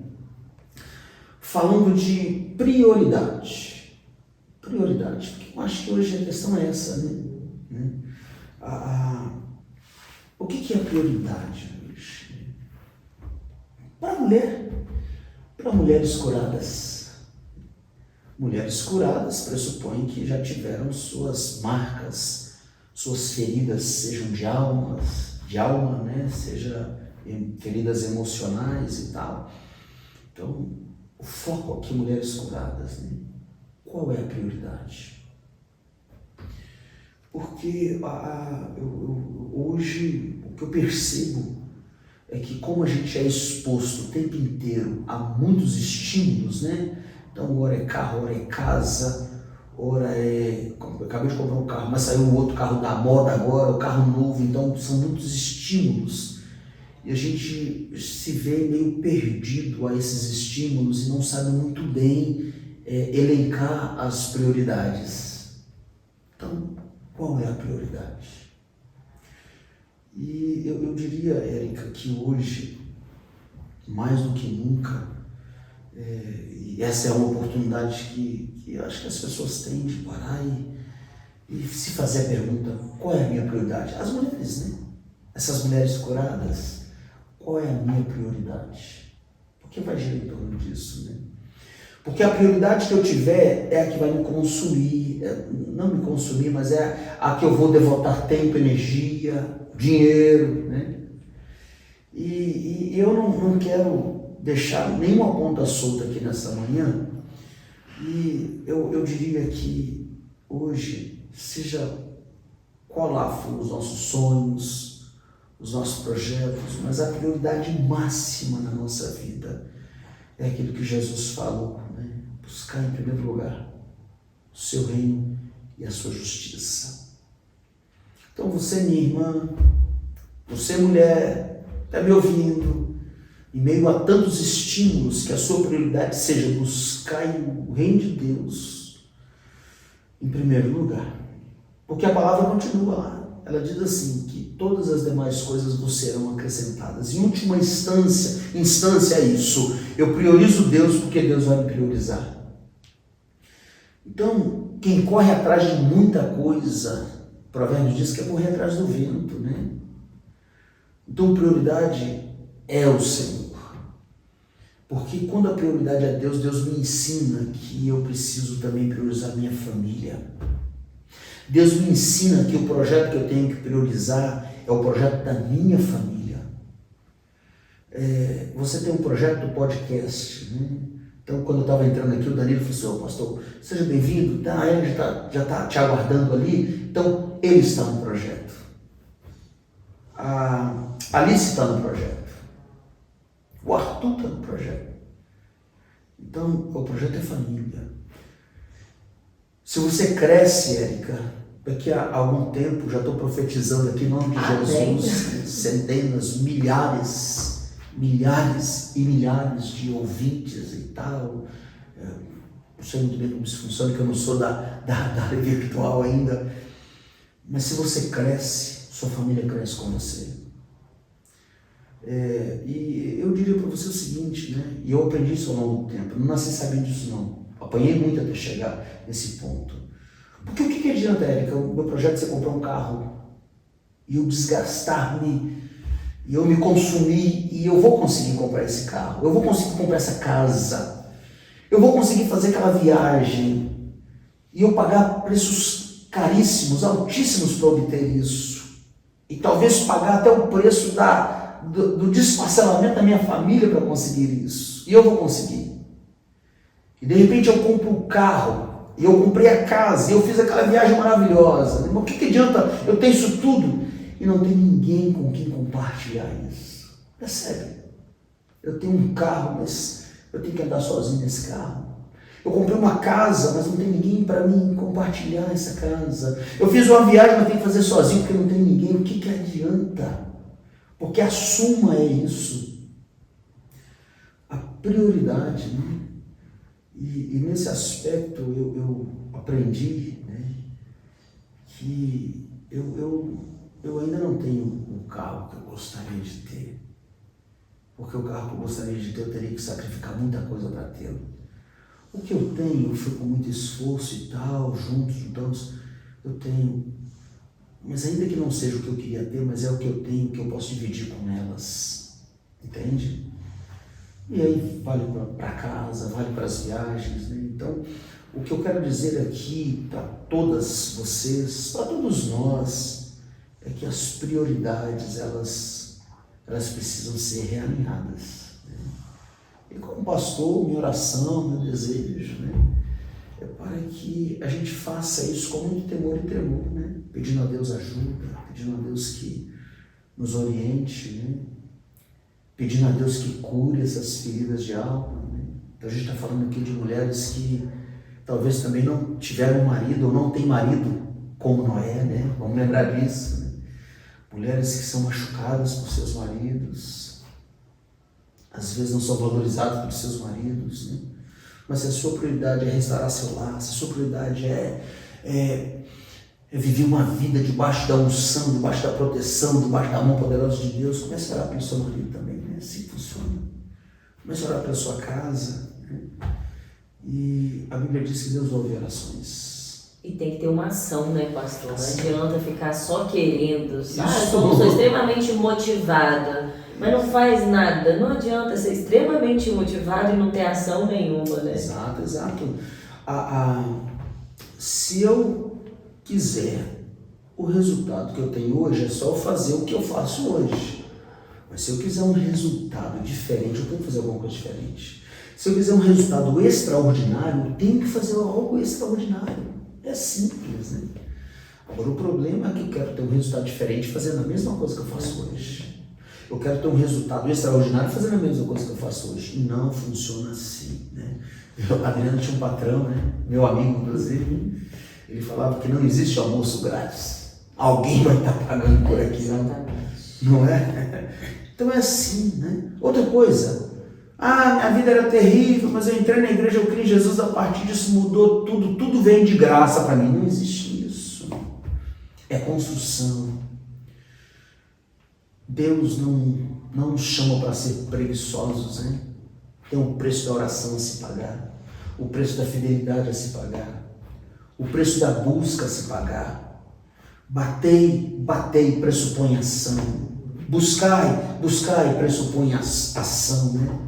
falando de prioridade. Prioridade, porque eu acho que hoje a questão é essa, né? O que é prioridade hoje? Para a mulher, para mulheres curadas. Mulheres curadas pressupõem que já tiveram suas marcas, suas feridas, sejam de alma, né? Seja feridas emocionais e tal. Então, o foco aqui, mulheres curadas, né? Qual é a prioridade? Porque hoje o que eu percebo é que como a gente é exposto o tempo inteiro a muitos estímulos, né? Então, ora é carro, ora é casa, ora é... Eu acabei de comprar um carro, mas saiu um outro carro da moda agora, o carro novo, então são muitos estímulos. E a gente se vê meio perdido a esses estímulos e não sabe muito bem elencar as prioridades. Então, qual é a prioridade? E eu diria, Érica, que hoje, mais do que nunca, e essa é uma oportunidade que eu acho que as pessoas têm de parar e se fazer a pergunta, qual é a minha prioridade? As mulheres, né? Essas mulheres curadas, qual é a minha prioridade? Porque vai girar em torno disso, né? Porque a prioridade que eu tiver é a que vai me consumir, não me consumir, mas é a que eu vou devotar tempo, energia, dinheiro, né? E eu não quero deixar nenhuma ponta solta aqui nessa manhã, e eu diria que hoje, seja qual lá for os nossos sonhos, os nossos projetos, mas a prioridade máxima na nossa vida é aquilo que Jesus falou, né? Buscar em primeiro lugar o seu reino e a sua justiça. Então você, minha irmã, você, mulher, está me ouvindo, em meio a tantos estímulos, que a sua prioridade seja buscar o reino de Deus em primeiro lugar. Porque a palavra continua lá. Ela diz assim, que todas as demais coisas vos serão acrescentadas. Em última instância é isso. Eu priorizo Deus porque Deus vai me priorizar. Então, quem corre atrás de muita coisa, o provérbio diz que é correr atrás do vento, né? Então, prioridade é o Senhor. Porque quando a prioridade é Deus, Deus me ensina que eu preciso também priorizar minha família. Deus me ensina que o projeto que eu tenho que priorizar é o projeto da minha família. Você tem um projeto do podcast, né? Então, quando eu estava entrando aqui, o Danilo falou assim, pastor, seja bem-vindo, ele já está te aguardando ali. Então, ele está no projeto. A Alice está no projeto. O Arthur está no projeto. Então, o projeto é família. Se você cresce, Érica, daqui a algum tempo, já estou profetizando aqui em nome de Jesus, centenas, milhares e milhares de ouvintes e tal. Não sei muito bem como isso funciona, que eu não sou da área virtual ainda. Mas se você cresce, sua família cresce com você. E eu diria para você o seguinte, né? E eu aprendi isso ao longo do tempo. Eu não nasci sabendo disso, não. Apanhei muito até chegar nesse ponto. Porque o que adianta, Érica, o meu projeto é você comprar um carro e eu desgastar-me, e eu me consumir, e eu vou conseguir comprar esse carro, eu vou conseguir comprar essa casa, eu vou conseguir fazer aquela viagem, e eu pagar preços caríssimos, altíssimos para obter isso, e talvez pagar até o preço do desparcelamento da minha família para conseguir isso, e eu vou conseguir. E de repente eu compro o carro, e eu comprei a casa, e eu fiz aquela viagem maravilhosa. Mas o que adianta eu ter isso tudo e não ter ninguém com quem compartilhar isso? Percebe? Eu tenho um carro, mas eu tenho que andar sozinho nesse carro. Eu comprei uma casa, mas não tem ninguém para mim compartilhar essa casa. Eu fiz uma viagem, mas tenho que fazer sozinho porque não tem ninguém. O que adianta? Porque a suma é isso. A prioridade, né? E nesse aspecto eu aprendi, né, que eu ainda não tenho o carro que eu gostaria de ter. Porque o carro que eu gostaria de ter, eu teria que sacrificar muita coisa para tê-lo. O que eu tenho, foi com muito esforço e tal, juntos, juntamos, eu tenho. Mas ainda que não seja o que eu queria ter, mas é o que eu tenho, que eu posso dividir com elas. Entende? E aí vale para casa, vale para as viagens, né? Então, o que eu quero dizer aqui para todas vocês, para todos nós, é que as prioridades, elas precisam ser realinhadas. Né? E como pastor, minha oração, meu desejo, né, é para que a gente faça isso com muito temor e tremor, né? Pedindo a Deus ajuda, pedindo a Deus que nos oriente, né? Pedindo a Deus que cure essas feridas de alma. Né? Então a gente está falando aqui de mulheres que talvez também não tiveram marido ou não têm marido como Noé, né? Vamos lembrar disso. Né? Mulheres que são machucadas por seus maridos, às vezes não são valorizadas por seus maridos, né? Mas se a sua prioridade é restaurar seu lar, se a sua prioridade é viver uma vida debaixo da unção, debaixo da proteção, debaixo da mão poderosa de Deus, comece a orar pelo seu marido também, né? Assim funciona. Comece a orar pela sua casa, né? E a Bíblia diz que Deus ouve orações. E tem que ter uma ação, né, pastor? Não adianta ficar só querendo. Eu Isso. sou extremamente motivada, mas não faz nada. Não adianta ser extremamente motivado e não ter ação nenhuma, né? Exato, exato. Se eu quiser o resultado que eu tenho hoje, é só fazer o que eu faço hoje. Mas se eu quiser um resultado diferente, eu tenho que fazer alguma coisa diferente. Se eu quiser um resultado extraordinário, eu tenho que fazer algo extraordinário. É simples, né? Agora, o problema é que eu quero ter um resultado diferente fazendo a mesma coisa que eu faço hoje. Eu quero ter um resultado extraordinário fazendo a mesma coisa que eu faço hoje. E não funciona assim, né? A Adriana tinha um patrão, né? Meu amigo, inclusive, ele falava que não existe almoço grátis. Alguém vai estar pagando por aqui, não é? Então é assim, né? Outra coisa, minha vida era terrível, mas eu entrei na igreja, eu criei em Jesus, a partir disso mudou tudo, tudo vem de graça para mim. Não existe isso. É construção. Deus não nos chama para ser preguiçosos, né? Tem o preço da oração a se pagar, o preço da fidelidade a se pagar, o preço da busca a se pagar. Batei, pressupõe ação. Buscai, pressupõe ação, né?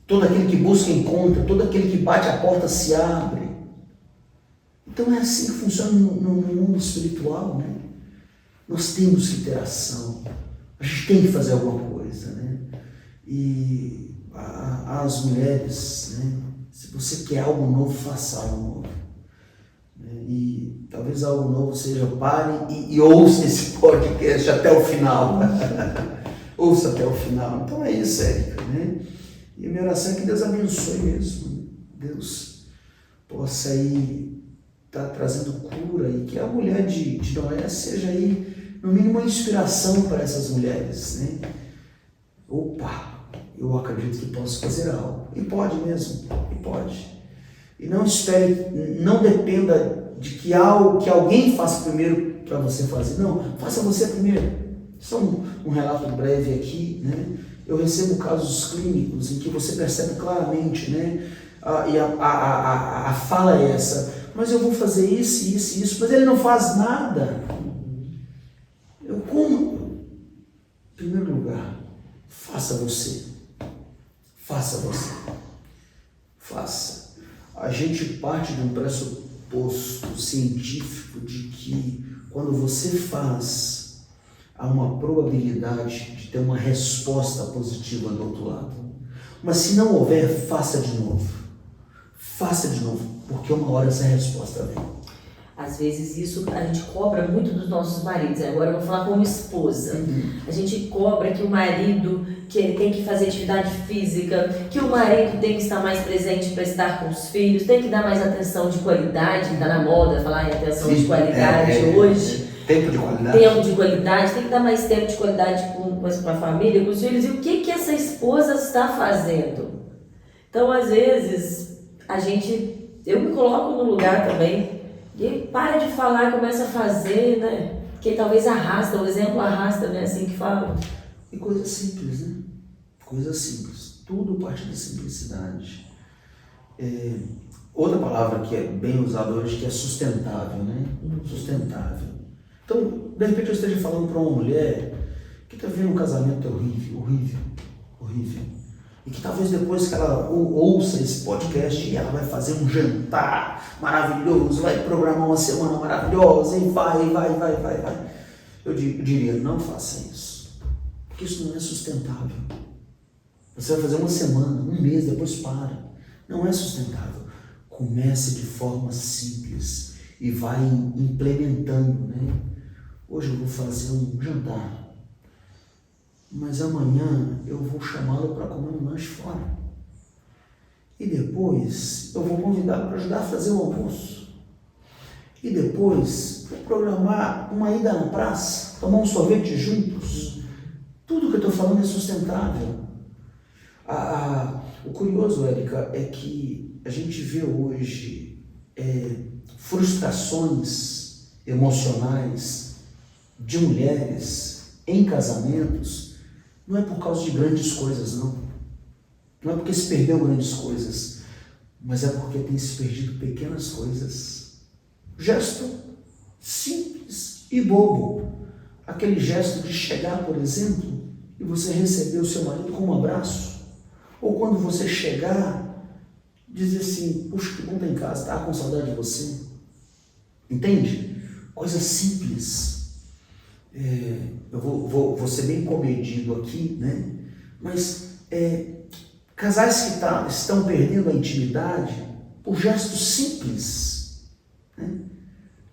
Todo aquele que busca encontra, todo aquele que bate a porta se abre. Então é assim que funciona no mundo espiritual, né? Nós temos que ter ação, a gente tem que fazer alguma coisa, né? E as mulheres, né? Se você quer algo novo, faça algo novo. E talvez algo novo seja, pare e ouça esse podcast até o final. Ouça até o final. Então é isso, Érica, né? E a minha oração é que Deus abençoe mesmo. Deus possa aí estar trazendo cura e que a mulher de Noé seja aí, no mínimo, uma inspiração para essas mulheres, né? Opa, eu acredito que posso fazer algo. E pode mesmo, e pode. E não espere, não dependa de que alguém faça primeiro para você fazer. Não, faça você primeiro. Só um relato breve aqui, né? Eu recebo casos clínicos em que você percebe claramente, né? E a fala é essa, mas eu vou fazer isso, mas ele não faz nada. Eu como? Em primeiro lugar, faça você. Faça. A gente parte de um pressuposto científico de que quando você faz, há uma probabilidade de ter uma resposta positiva do outro lado. Mas se não houver, faça de novo. Faça de novo, porque uma hora essa resposta vem. Às vezes isso a gente cobra muito dos nossos maridos. Agora eu vou falar como esposa. A gente cobra que o marido, que ele tem que fazer atividade física, que o marido tem que estar mais presente para estar com os filhos, tem que dar mais atenção de qualidade, está na moda falar em atenção de qualidade hoje. Tempo de qualidade. Tempo de qualidade, tem que dar mais tempo de qualidade com a família, com os filhos. E o que essa esposa está fazendo? Então, às vezes, eu me coloco no lugar também. E para de falar, começa a fazer, né? Porque talvez arrasta, o exemplo arrasta, né? Assim que fala. E coisa simples, né? Coisa simples. Tudo parte da simplicidade. Outra palavra que é bem usada hoje que é sustentável, né? Sustentável. Então, de repente eu esteja falando para uma mulher que está vendo um casamento horrível. E que talvez depois que ela ouça esse podcast, ela vai fazer um jantar maravilhoso, vai programar uma semana maravilhosa e vai. Eu diria, não faça isso. Porque isso não é sustentável. Você vai fazer uma semana, um mês, depois para. Não é sustentável. Comece de forma simples e vai implementando, né? Hoje eu vou fazer um jantar. Mas amanhã eu vou chamá-lo para comer um lanche fora. E depois eu vou convidá-lo para ajudar a fazer o almoço. E depois vou programar uma ida na praça, tomar um sorvete juntos. Tudo que eu estou falando é sustentável. O curioso, Érica, é que a gente vê hoje frustrações emocionais de mulheres em casamentos. Não é por causa de grandes coisas, não. Não é porque se perdeu grandes coisas, mas é porque tem se perdido pequenas coisas. Gesto simples e bobo. Aquele gesto de chegar, por exemplo, e você receber o seu marido com um abraço. Ou quando você chegar, dizer assim, puxa, que bom estar em casa, estava com saudade de você. Entende? Coisa simples. Eu vou ser bem comedido aqui, né? Mas casais que estão perdendo a intimidade por gestos simples, né?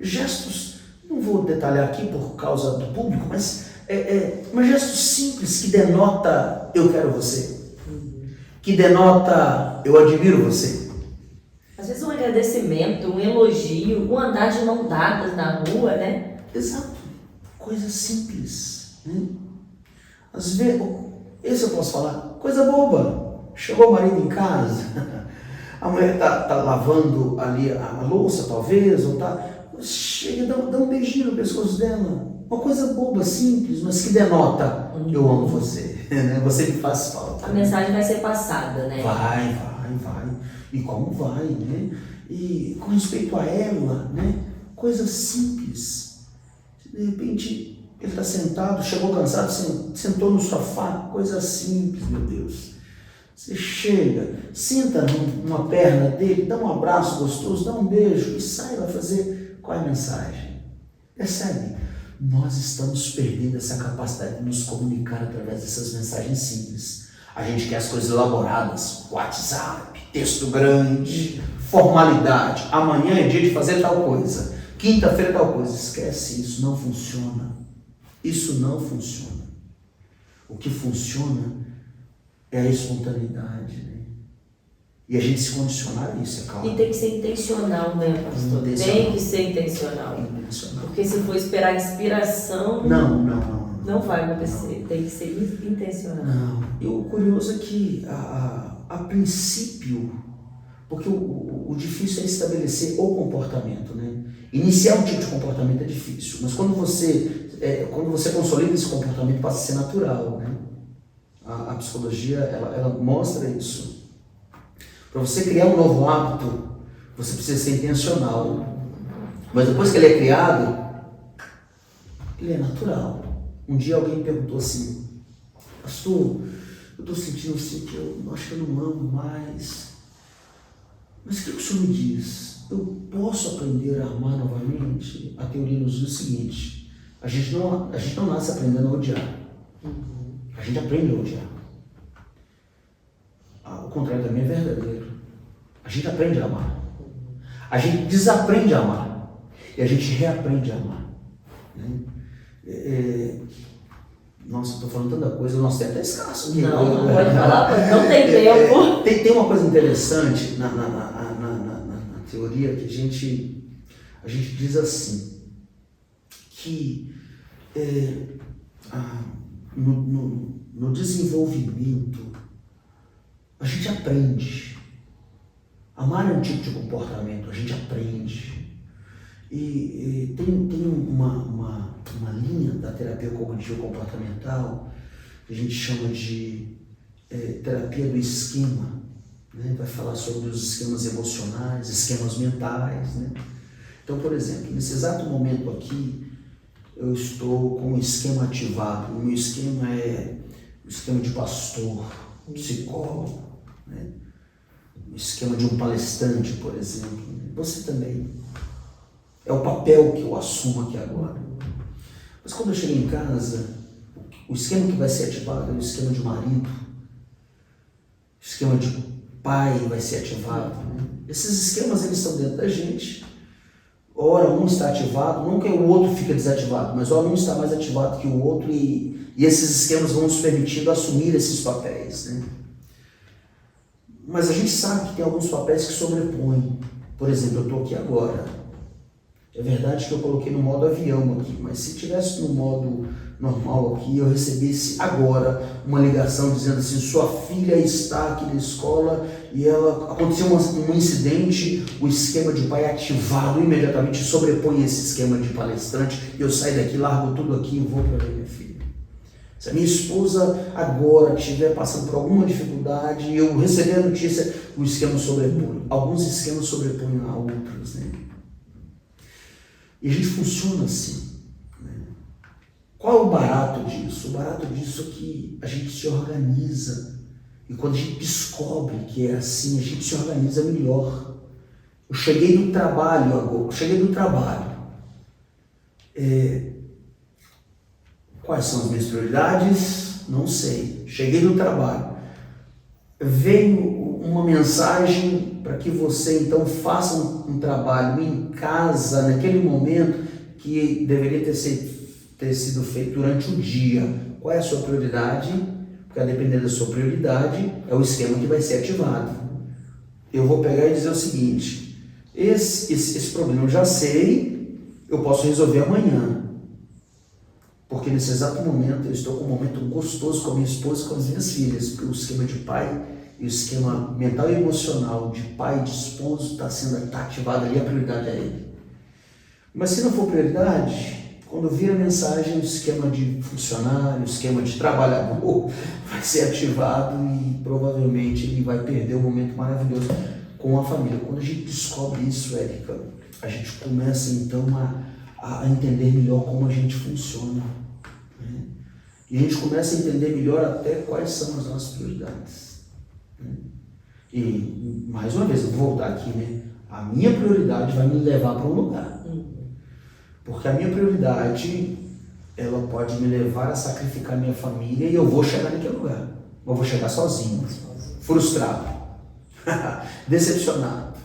Gestos, não vou detalhar aqui por causa do público, mas gestos simples que denota eu quero você, que denota eu admiro você. Às vezes um agradecimento, um elogio, um andar de mão dadas na rua, né? Exato. Coisa simples, né? Às vezes, isso eu posso falar, coisa boba. Chegou o marido em casa, a mulher tá lavando ali a louça, talvez, ou chega e dá um beijinho no pescoço dela. Uma coisa boba, simples, mas que denota, eu amo você, né? Você me faz falta. A mensagem vai ser passada, né? Vai. E como vai, né? E com respeito a ela, né? Coisa simples. De repente, ele está sentado, chegou cansado, sentou no sofá, coisa simples, meu Deus. Você chega, senta numa perna dele, dá um abraço gostoso, dá um beijo e sai, vai fazer qual é a mensagem? Percebe? Nós estamos perdendo essa capacidade de nos comunicar através dessas mensagens simples. A gente quer as coisas elaboradas, WhatsApp, texto grande, formalidade. Amanhã é dia de fazer tal coisa. Quinta-feira tal coisa. Esquece isso, não funciona. Isso não funciona. O que funciona é a espontaneidade, né? E a gente se condicionar a isso, é claro. E tem que ser intencional, né, pastor? Tem que ser intencional. Porque se for esperar inspiração, não vai acontecer. Tem que ser intencional. Não. E o curioso é que, a princípio, porque o difícil é estabelecer o comportamento, né? Iniciar um tipo de comportamento é difícil, mas quando você consolida esse comportamento, passa a ser natural, né? A psicologia, ela mostra isso. Para você criar um novo hábito, você precisa ser intencional. Mas depois que ele é criado, ele é natural. Um dia alguém me perguntou assim, pastor, eu estou sentindo assim que eu acho que eu não amo mais. Mas o que o senhor me diz? Eu posso aprender a amar novamente? A teoria nos diz o seguinte, a gente não nasce aprendendo a odiar. A gente aprende a odiar. contrário também é verdadeiro. A gente aprende a amar. A gente desaprende a amar. E a gente reaprende a amar. Né? Nossa, estou falando tanta coisa, o nosso tempo é escasso. Aqui. Não pode falar, não tem tempo. Tem uma coisa interessante na teoria que a gente diz assim, que no desenvolvimento a gente aprende. Amar é um tipo de comportamento, a gente aprende. E tem uma linha da terapia cognitivo-comportamental que a gente chama de terapia do esquema. Né? Vai falar sobre os esquemas emocionais, esquemas mentais. Né? Então, por exemplo, nesse exato momento aqui, eu estou com um esquema ativado. O meu esquema é o esquema de pastor, psicólogo, né? O esquema de um palestrante, por exemplo. Você também. É o papel que eu assumo aqui agora. Mas quando eu chego em casa, o esquema que vai ser ativado é o esquema de marido, o esquema de pai vai ser ativado. Né? Esses esquemas, eles estão dentro da gente. Ora um está ativado, não que o outro fica desativado, mas ora um está mais ativado que o outro e esses esquemas vão nos permitindo assumir esses papéis. Né? Mas a gente sabe que tem alguns papéis que sobrepõem. Por exemplo, eu estou aqui agora. É verdade que eu coloquei no modo avião aqui, mas se tivesse no modo normal aqui, eu recebesse agora uma ligação dizendo assim, sua filha está aqui na escola e aconteceu um incidente, o esquema de pai é ativado imediatamente, sobrepõe esse esquema de palestrante e eu saio daqui, largo tudo aqui e vou para ver minha filha. Se a minha esposa agora estiver passando por alguma dificuldade e eu receber a notícia, o esquema sobrepõe. Alguns esquemas sobrepõem a outros, né? E a gente funciona assim. Né? Qual é o barato disso? O barato disso é que a gente se organiza. E quando a gente descobre que é assim, a gente se organiza melhor. Eu cheguei do trabalho agora. Quais são as minhas prioridades? Não sei. Cheguei do trabalho. Veio uma mensagem para que você então faça um trabalho em casa, naquele momento que deveria ter sido feito durante o dia. Qual é a sua prioridade? Porque a depender da sua prioridade é o esquema que vai ser ativado. Eu vou pegar e dizer o seguinte, esse problema eu já sei, eu posso resolver amanhã. Porque nesse exato momento eu estou com um momento gostoso com a minha esposa e com as minhas filhas, porque o esquema de pai e o esquema mental e emocional de pai e de esposo está ativado ali, a prioridade é ele. Mas se não for prioridade, quando vir a mensagem, o esquema de funcionário, o esquema de trabalhador vai ser ativado e provavelmente ele vai perder um momento maravilhoso com a família. Quando a gente descobre isso, Érica, a gente começa então a entender melhor como a gente funciona. Né? E a gente começa a entender melhor até quais são as nossas prioridades. Né? E, mais uma vez, eu vou voltar aqui, né? A minha prioridade vai me levar para um lugar. Porque a minha prioridade, ela pode me levar a sacrificar minha família e eu vou chegar naquele lugar. Eu vou chegar sozinho, frustrado, decepcionado,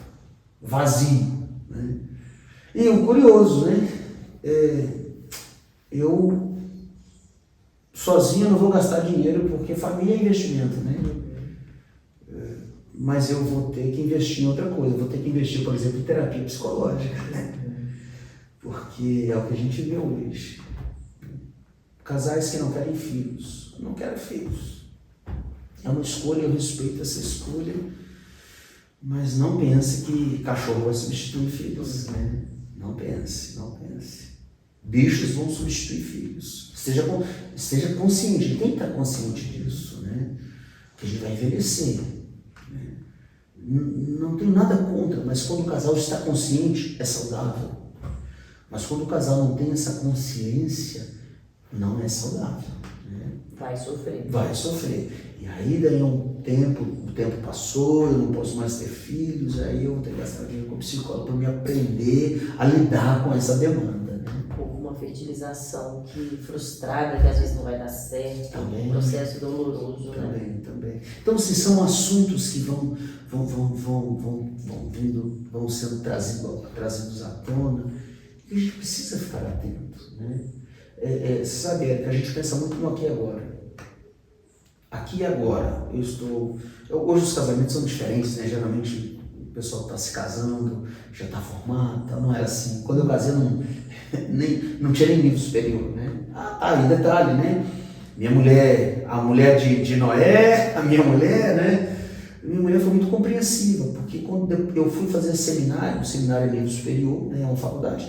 vazio. Né? E o curioso, né? Eu sozinho não vou gastar dinheiro porque família é investimento, né? Mas eu vou ter que investir em outra coisa, eu vou ter que investir, por exemplo, em terapia psicológica, né? Porque é o que a gente vê hoje. Casais que não querem filhos, não quero filhos. É uma escolha, eu respeito essa escolha, mas não pense que cachorro vai substituir filhos, né? Não pense. Bichos vão substituir filhos. Esteja consciente, quem está consciente disso, né? Que a gente vai envelhecer. Né? Não tenho nada contra, mas quando o casal está consciente, é saudável. Mas quando o casal não tem essa consciência, não é saudável. Né? Vai sofrer. E aí daí o tempo passou, eu não posso mais ter filhos, aí eu vou ter que gastar dinheiro com psicólogo para me aprender a lidar com essa demanda. Né? Ou uma fertilização utilização que frustrada, que às vezes não vai dar certo, Também. um processo doloroso, né? Também. Então, assim, são assuntos que vão sendo trazidos à tona e a gente precisa ficar atento, né? Sabe, Érica, a gente pensa muito no aqui e agora. Aqui e agora, hoje os casamentos são diferentes, né? Geralmente o pessoal está se casando, já está formado, tá? Não era assim. Quando eu casei, não tinha nem nível superior, né? Aí detalhe, né? A mulher de Noé, a minha mulher, né? Minha mulher foi muito compreensiva, porque quando eu fui fazer seminário, o seminário é nível superior, né? É uma faculdade,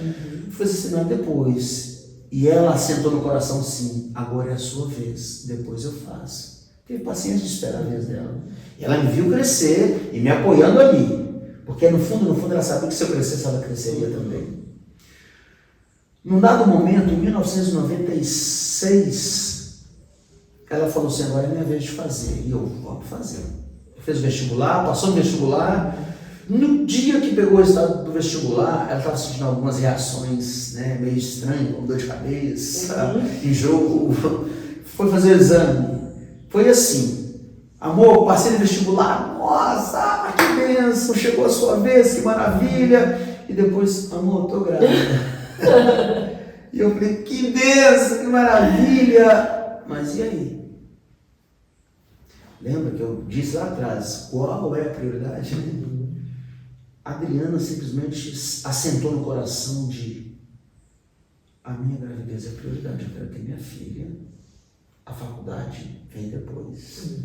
fui fazer seminário depois, e ela assentou no coração, sim, agora é a sua vez, depois eu faço. Teve paciência de esperar a vez dela. E ela me viu crescer e me apoiando ali, porque no fundo ela sabia que se eu crescesse, ela cresceria também. Num dado momento, em 1996, ela falou assim, agora é minha vez de fazer. E eu, vamos fazer. Fez o vestibular, passou no vestibular. No dia que pegou o resultado do vestibular, ela estava sentindo algumas reações, né, meio estranhas, como dor de cabeça, enjoo. Foi fazer o exame. Foi assim, amor, passei no vestibular, nossa, que bênção, chegou a sua vez, que maravilha. E depois, amor, tô grávida. E eu falei, que bênção, que maravilha. Mas e aí? Lembra que eu disse lá atrás, qual é a prioridade? A Adriana simplesmente assentou no coração de a minha gravidez é a prioridade, eu quero ter minha filha. A faculdade vem depois.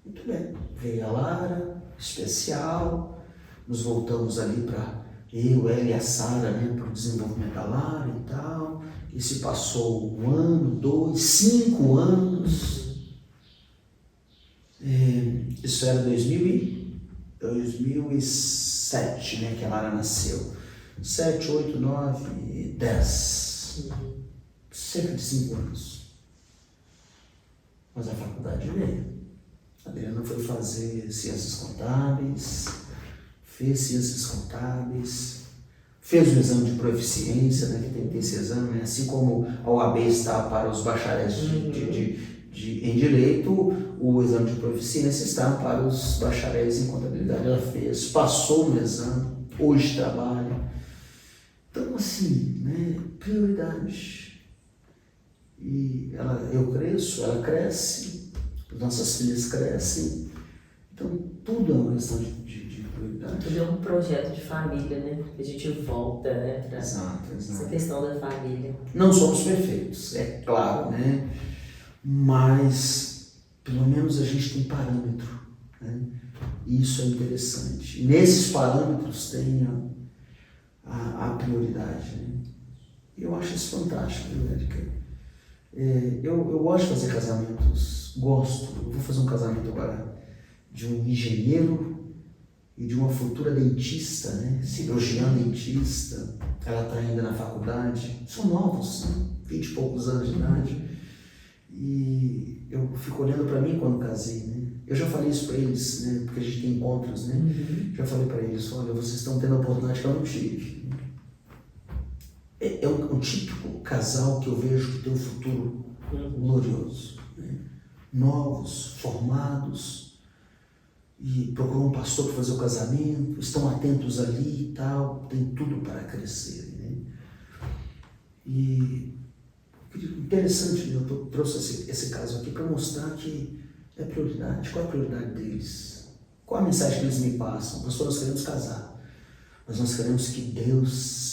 Muito bem. Veio a Lara, especial, nos voltamos ali para eu, ela e a Sara, né, para o desenvolvimento da Lara e tal. E se passou 1 ano, 2, 5 anos. Isso era 2007, né, que a Lara nasceu. 7, 8, 9, 10. Cerca de 5 anos. Mas a faculdade veio. A Adriana foi fazer ciências contábeis, fez ciências contábeis, fez o exame de proficiência, né, que tem que ter esse exame, né, assim como a OAB está para os bacharéis em direito, o exame de proficiência está para os bacharéis em contabilidade. Ela fez, passou no exame, hoje trabalha. Então, assim, né, prioridade. E eu cresço, ela cresce, nossas filhas crescem. Então, tudo é uma questão de prioridade. Tudo é um projeto de família, né? A gente volta, né, para essa questão da família. Não somos perfeitos, é claro, né? Mas, pelo menos, a gente tem parâmetro, né? E isso é interessante. E nesses parâmetros tem a prioridade, né? E eu acho isso fantástico, Érica. Eu gosto de fazer casamentos, gosto. Eu vou fazer um casamento agora de um engenheiro e de uma futura dentista, né? Cirurgiã dentista. Ela está ainda na faculdade. São novos, né? 20 e poucos anos de idade. E eu fico olhando para mim quando casei, né? Eu já falei isso para eles, né? Porque a gente tem encontros, né? Já falei para eles, olha, vocês estão tendo a oportunidade que eu não tive. É um típico casal que eu vejo que tem um futuro glorioso, né? Novos, formados, e procuram um pastor para fazer o casamento, estão atentos ali e tal, tem tudo para crescer, né? E interessante, eu trouxe esse caso aqui para mostrar que é prioridade. Qual é a prioridade deles? Qual a mensagem que eles me passam? Pastor, nós queremos casar, mas nós queremos que Deus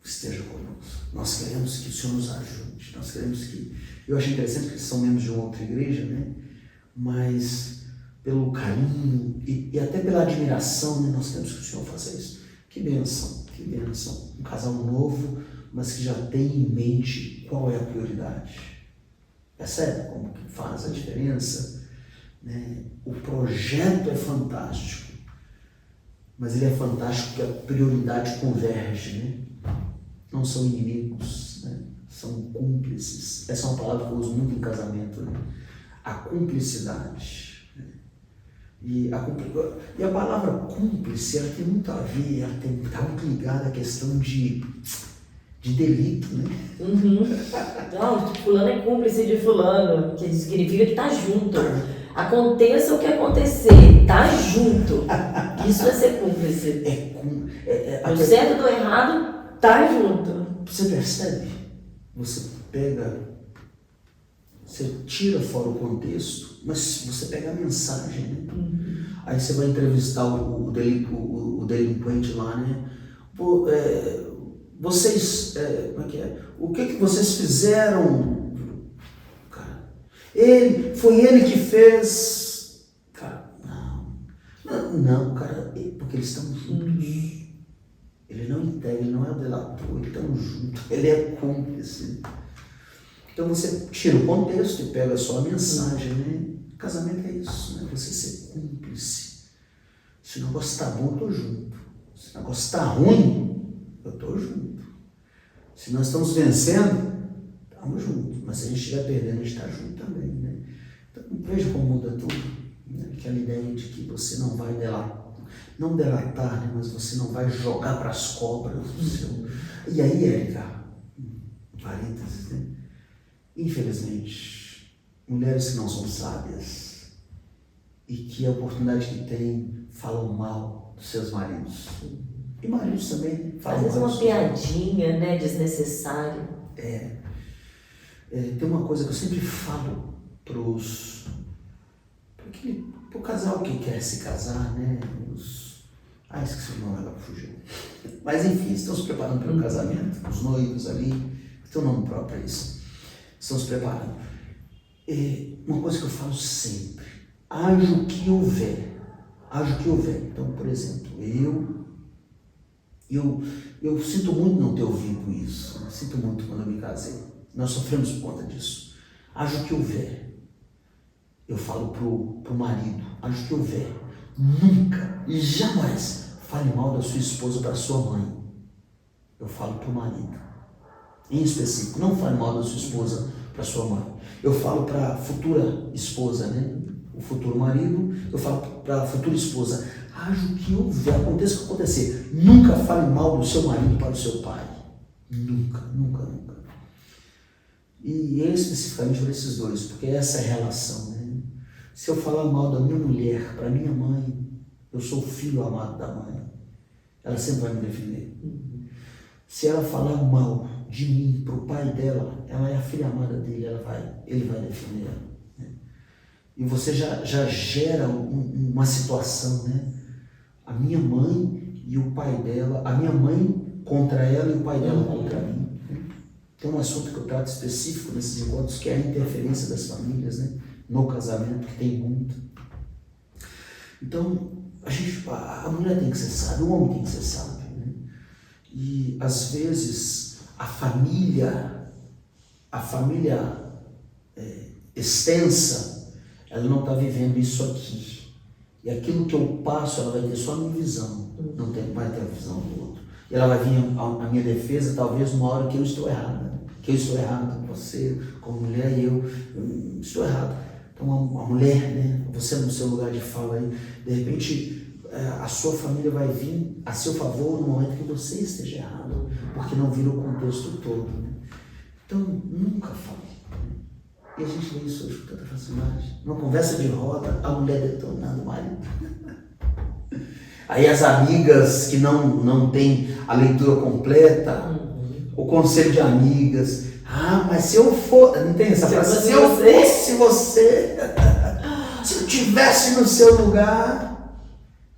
esteja conosco. Nós queremos que o Senhor nos ajude. Nós queremos que... Eu achei interessante que eles são membros de uma outra igreja, né? Mas pelo carinho e até pela admiração, né? Nós queremos que o Senhor faça isso. Que bênção, que bênção. Um casal novo, mas que já tem em mente qual é a prioridade. Percebe como que faz a diferença? Né? O projeto é fantástico, mas ele é fantástico porque a prioridade converge, né? Não são inimigos, né? São cúmplices. Essa é uma palavra que eu uso muito em casamento, né? A cumplicidade. Né? E a palavra cúmplice, ela tem muito a ver, ela está muito ligada à questão de de delito, né? Uhum. Não, fulano é cúmplice de fulano, que significa que tá junto. Aconteça o que acontecer, tá junto. Isso é ser cúmplice. Do certo ou do errado, tá junto. Você percebe? Você pega, você tira fora o contexto, mas você pega a mensagem, né? Aí você vai entrevistar o delinquente lá, né? Pô, vocês, como é que é? O que vocês fizeram? Cara, foi ele que fez. Cara, não, cara, porque eles estão juntos. Ele não integra, ele não é o delator, eles estão juntos, ele é cúmplice. Então você tira o contexto e pega só a mensagem, né? Casamento é isso, né? Você ser cúmplice. Se o negócio está bom, eu estou junto. Se o negócio está ruim, eu estou junto. Se nós estamos vencendo, estamos juntos. Mas se a gente estiver perdendo, a gente está junto também, né? Então veja como muda tudo. Né? Aquela ideia de que você não vai não delatar, né? Mas você não vai jogar para as cobras o seu. E aí, Érica, parênteses, né? Infelizmente, mulheres que não são sábias e que a oportunidade que têm falam mal dos seus maridos. E maridos também falam às vezes mal. Uma piadinha, né, desnecessária. Tem uma coisa que eu sempre falo pro casal que quer se casar, né? Esqueci o nome, agora fugiu. Mas enfim, estão se preparando para o casamento, os noivos ali, tem um nome próprio para isso. Estão se preparando. Uma coisa que eu falo sempre, haja o que houver. Então, por exemplo, eu sinto muito não ter ouvido isso, sinto muito quando eu me casei. Nós sofremos por conta disso. Haja o que houver. Eu falo pro marido, haja o que houver. Nunca e jamais fale mal da sua esposa para sua mãe. Eu falo pro marido. Em específico, não fale mal da sua esposa para sua mãe. Eu falo para a futura esposa, né? O futuro marido, eu falo para a futura esposa, haja o que houver, aconteça o que acontecer. Nunca fale mal do seu marido para o seu pai. Nunca. E especificamente para esses dois, porque essa é a relação, né? Se eu falar mal da minha mulher para minha mãe, eu sou o filho amado da mãe. Ela sempre vai me defender. Se ela falar mal de mim para o pai dela, ela é a filha amada dele, ele vai defender ela. Né? E você já gera uma situação, né? A minha mãe e o pai dela, a minha mãe contra ela e o pai dela contra mim. Né? Tem um assunto que eu trato específico nesses encontros, que é a interferência das famílias, né? No casamento, que tem muito. Então, a mulher tem que ser sábia, o homem tem que ser sábio. Né? E, às vezes, a família extensa, ela não está vivendo isso aqui. E aquilo que eu passo, ela vai ter só a minha visão, não vai ter a visão do outro. E ela vai vir à minha defesa, talvez, numa hora que eu estou errada. Você, como mulher, e eu estou errado. Então, a mulher, né, você no seu lugar de fala aí, de repente, a sua família vai vir a seu favor no momento que você esteja errado, porque não vira o contexto todo. Né? Então, nunca fale. E a gente vê isso hoje com tanta facilidade. Numa conversa de roda, a mulher detonando o marido. Aí as amigas que não têm a leitura completa, o conselho de amigas. Mas se eu for, não tem essa frase? Se eu fosse você, se eu estivesse no seu lugar,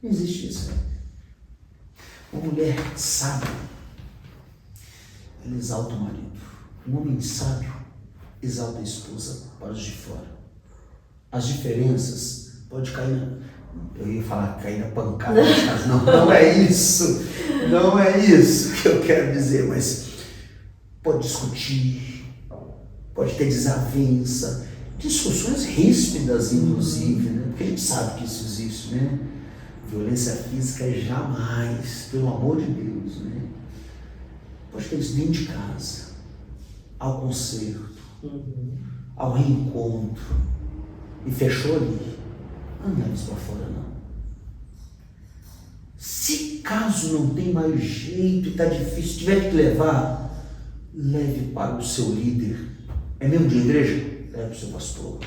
não existe isso. Uma mulher sábia, ela exalta o marido. Um homem sábio exalta a esposa para os de fora. As diferenças pode cair eu ia falar cair na pancada, mas não é isso. Não é isso que eu quero dizer, mas pode discutir, pode ter desavença, discussões ríspidas, inclusive, né? Porque a gente sabe que isso existe, né? Violência física jamais, pelo amor de Deus, né? Pode ter isso dentro de casa, ao concerto, ao reencontro, e fechou ali. Não leva isso para fora, não. Se caso não tem mais jeito e está difícil, tiver que levar, leve para o seu líder. É membro de igreja? Leve para o seu pastor.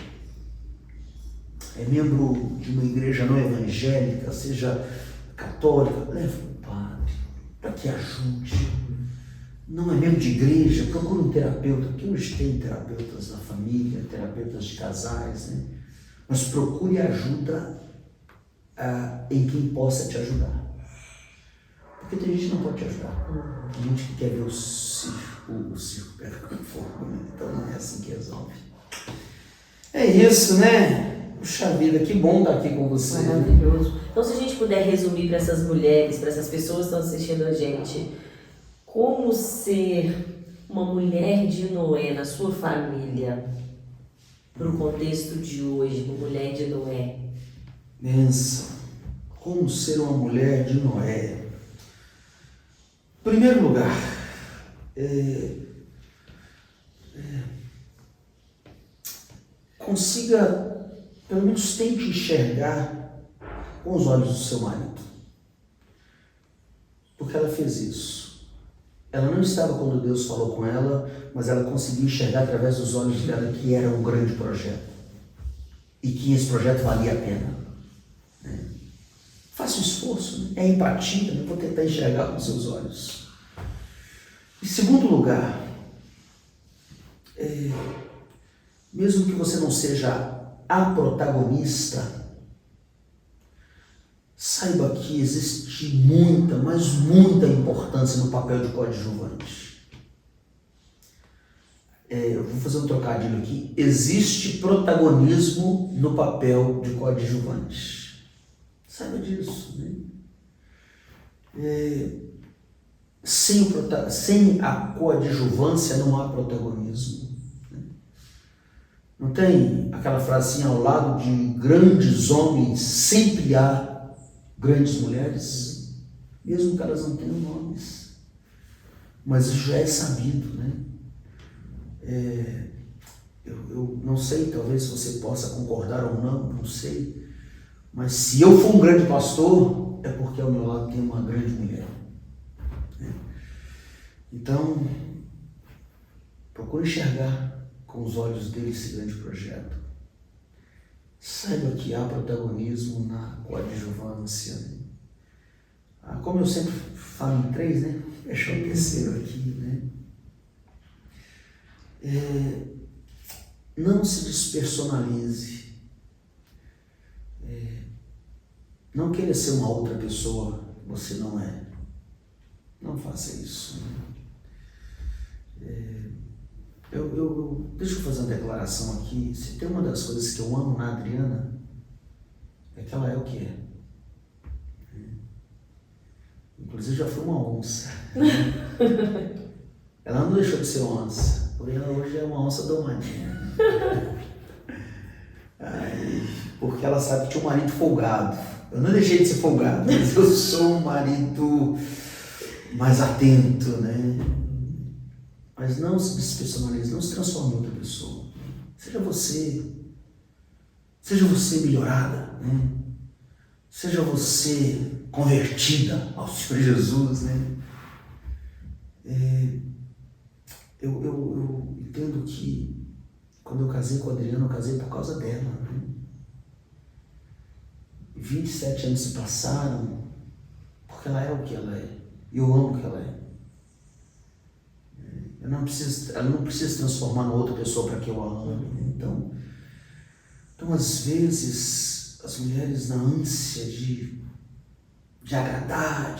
É membro de uma igreja não evangélica, seja católica, leve para o padre, para que ajude. Não é membro de igreja, procure um terapeuta, porque hoje tem terapeutas da família, terapeutas de casais, né? Mas procure ajuda em quem possa te ajudar. Porque tem gente que não pode te ajudar. Tem gente que quer ver o circo pegando fogo, né? Então não é assim que resolve. É isso, né? Puxa vida, que bom estar aqui com você. Maravilhoso. Então, se a gente puder resumir para essas mulheres, para essas pessoas que estão assistindo a gente, como ser uma mulher de Noé na sua família, para o contexto de hoje, uma mulher de Noé. Pensa, como ser uma mulher de Noé? Em primeiro lugar, consiga, pelo menos tente enxergar com os olhos do seu marido. Porque ela fez isso. Ela não estava quando Deus falou com ela, mas ela conseguiu enxergar através dos olhos dela que era um grande projeto. E que esse projeto valia a pena. Né? Faça um esforço, né? É empatia, né? Vou tentar enxergar com seus olhos. Em segundo lugar, mesmo que você não seja a protagonista, saiba que existe muita, mas muita importância no papel de coadjuvante. Eu vou fazer um trocadilho aqui. Existe protagonismo no papel de coadjuvante. Saiba disso, né? Sem a coadjuvância não há protagonismo. Né? Não tem aquela frasinha ao lado de grandes homens, sempre há grandes mulheres, mesmo que elas não tenham nomes. Mas isso já é sabido, né? Eu não sei, talvez você possa concordar ou não sei. Mas se eu for um grande pastor, é porque ao meu lado tem uma grande mulher. Então, procure enxergar com os olhos dele esse grande projeto. Saiba que há protagonismo na coadjuvância. Como eu sempre falo em 3, né? Fechar o terceiro aqui, né? Não se despersonalize. Não queira ser uma outra pessoa que você não é. Não faça isso. Né? Deixa eu fazer uma declaração aqui. Se tem uma das coisas que eu amo na Adriana, é que ela é o que é. Inclusive já foi uma onça. Ela não deixou de ser onça, porém ela hoje é uma onça domadinha. Porque ela sabe que tinha um marido folgado. Eu não deixei de ser folgado, mas eu sou um marido mais atento, né? Mas não se despersonalize, não se transforme em outra pessoa. Seja você melhorada, né? Seja você convertida ao Senhor Jesus, né? Eu entendo que quando eu casei com a Adriana, eu casei por causa dela, né? 27 anos se passaram porque ela é o que ela é. E eu amo o que ela é. Ela não precisa se transformar em outra pessoa para que eu a ame. Né? Então, às vezes, as mulheres na ânsia de agradar,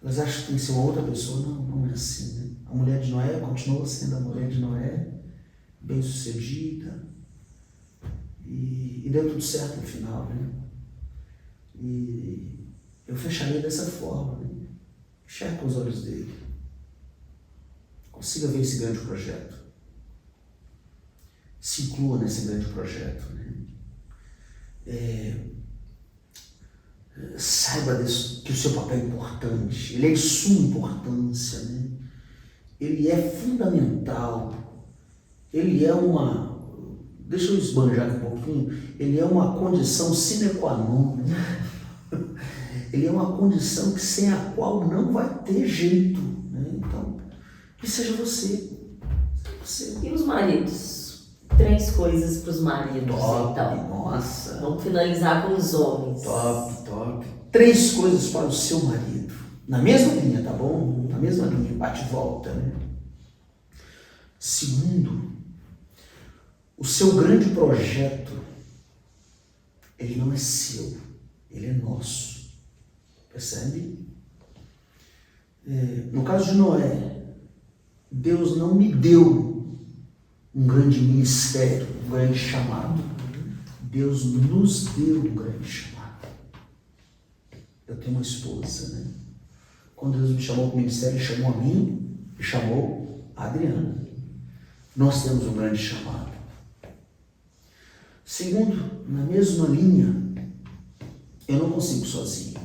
elas acham que tem que ser uma outra pessoa. Não é assim. Né? A mulher de Noé continua sendo a mulher de Noé, bem-sucedida, e deu tudo certo no final. Né? E eu fecharia dessa forma. Né? Enxergue com os olhos dele. Consiga ver esse grande projeto. Se inclua nesse grande projeto. Né? Saiba que o seu papel é importante. Ele é de suma importância. Né? Ele é fundamental. Ele é uma... Deixa eu esbanjar aqui um pouquinho. Ele é uma condição sine qua non. Né? Ele é uma condição sem a qual não vai ter jeito. Né? Então, E seja você. Seja você. E os maridos? 3 coisas para os maridos, Top, então. nossa. Vamos finalizar com os homens. Top. 3 coisas para o seu marido. Na mesma linha, tá bom? Na mesma linha, bate e volta, né? Segundo, o seu grande projeto, ele não é seu, ele é nosso. Percebe? No caso de Noé, Deus não me deu um grande ministério, um grande chamado. Deus nos deu um grande chamado. Eu tenho uma esposa, né? Quando Deus me chamou para o ministério, Ele chamou a mim e chamou a Adriana. Nós temos um grande chamado. Segundo, na mesma linha, eu não consigo sozinho.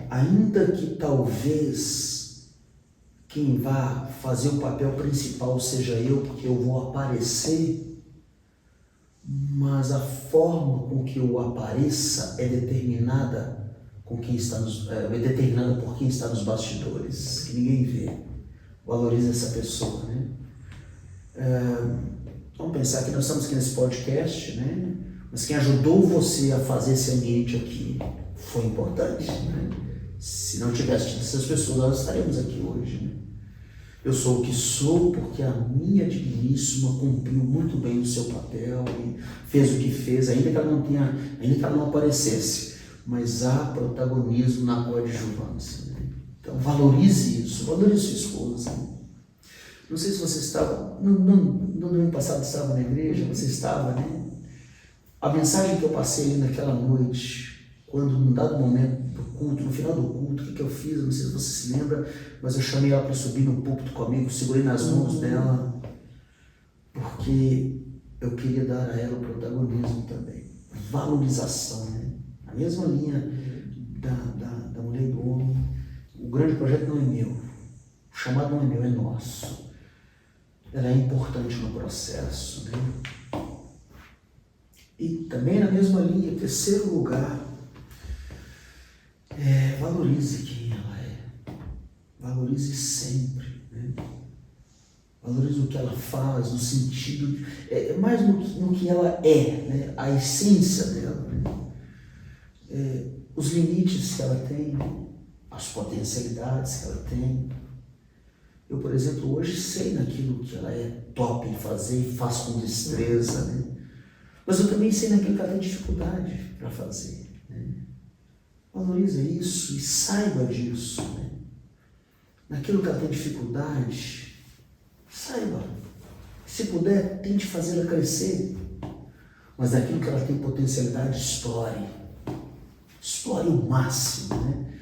Ainda que talvez quem vá fazer o papel principal seja eu, porque eu vou aparecer, mas a forma com que eu apareça é determinada por quem está nos bastidores, que ninguém vê. Valoriza essa pessoa, né? Vamos pensar que nós estamos aqui nesse podcast, né? Mas quem ajudou você a fazer esse ambiente aqui foi importante, né? Se não tivesse tido essas pessoas, nós estaríamos aqui hoje, né? Eu sou o que sou porque a minha digníssima cumpriu muito bem o seu papel e fez o que fez, ainda que ela não aparecesse, mas há protagonismo na coadjuvância, né? Então valorize isso, valorize sua esposa, né? Não sei se você estava, no domingo passado estava na igreja, você estava, né? A mensagem que eu passei ali naquela noite, quando num dado momento do culto, no final do culto, o que eu fiz, eu não sei se você se lembra, mas eu chamei ela para subir no púlpito comigo, segurei nas mãos dela, porque eu queria dar a ela o protagonismo também, valorização, né? A mesma linha da mulher e do homem. O grande projeto não é meu, o chamado não é meu, é nosso. Ela é importante no processo, né? E também na mesma linha, em terceiro lugar, valorize quem ela é. Valorize sempre, né? Valorize o que ela faz, no sentido, mais no que ela é, né? A essência dela, né? Os limites que ela tem, as potencialidades que ela tem. Eu, por exemplo, hoje sei naquilo que ela é top em fazer e faz com destreza, né? Mas eu também sei naquilo que ela tem dificuldade para fazer, né? Valorize isso e saiba disso, né? Naquilo que ela tem dificuldade, saiba. Se puder, tente fazê-la crescer. Mas naquilo que ela tem potencialidade, explore. Explore o máximo, né?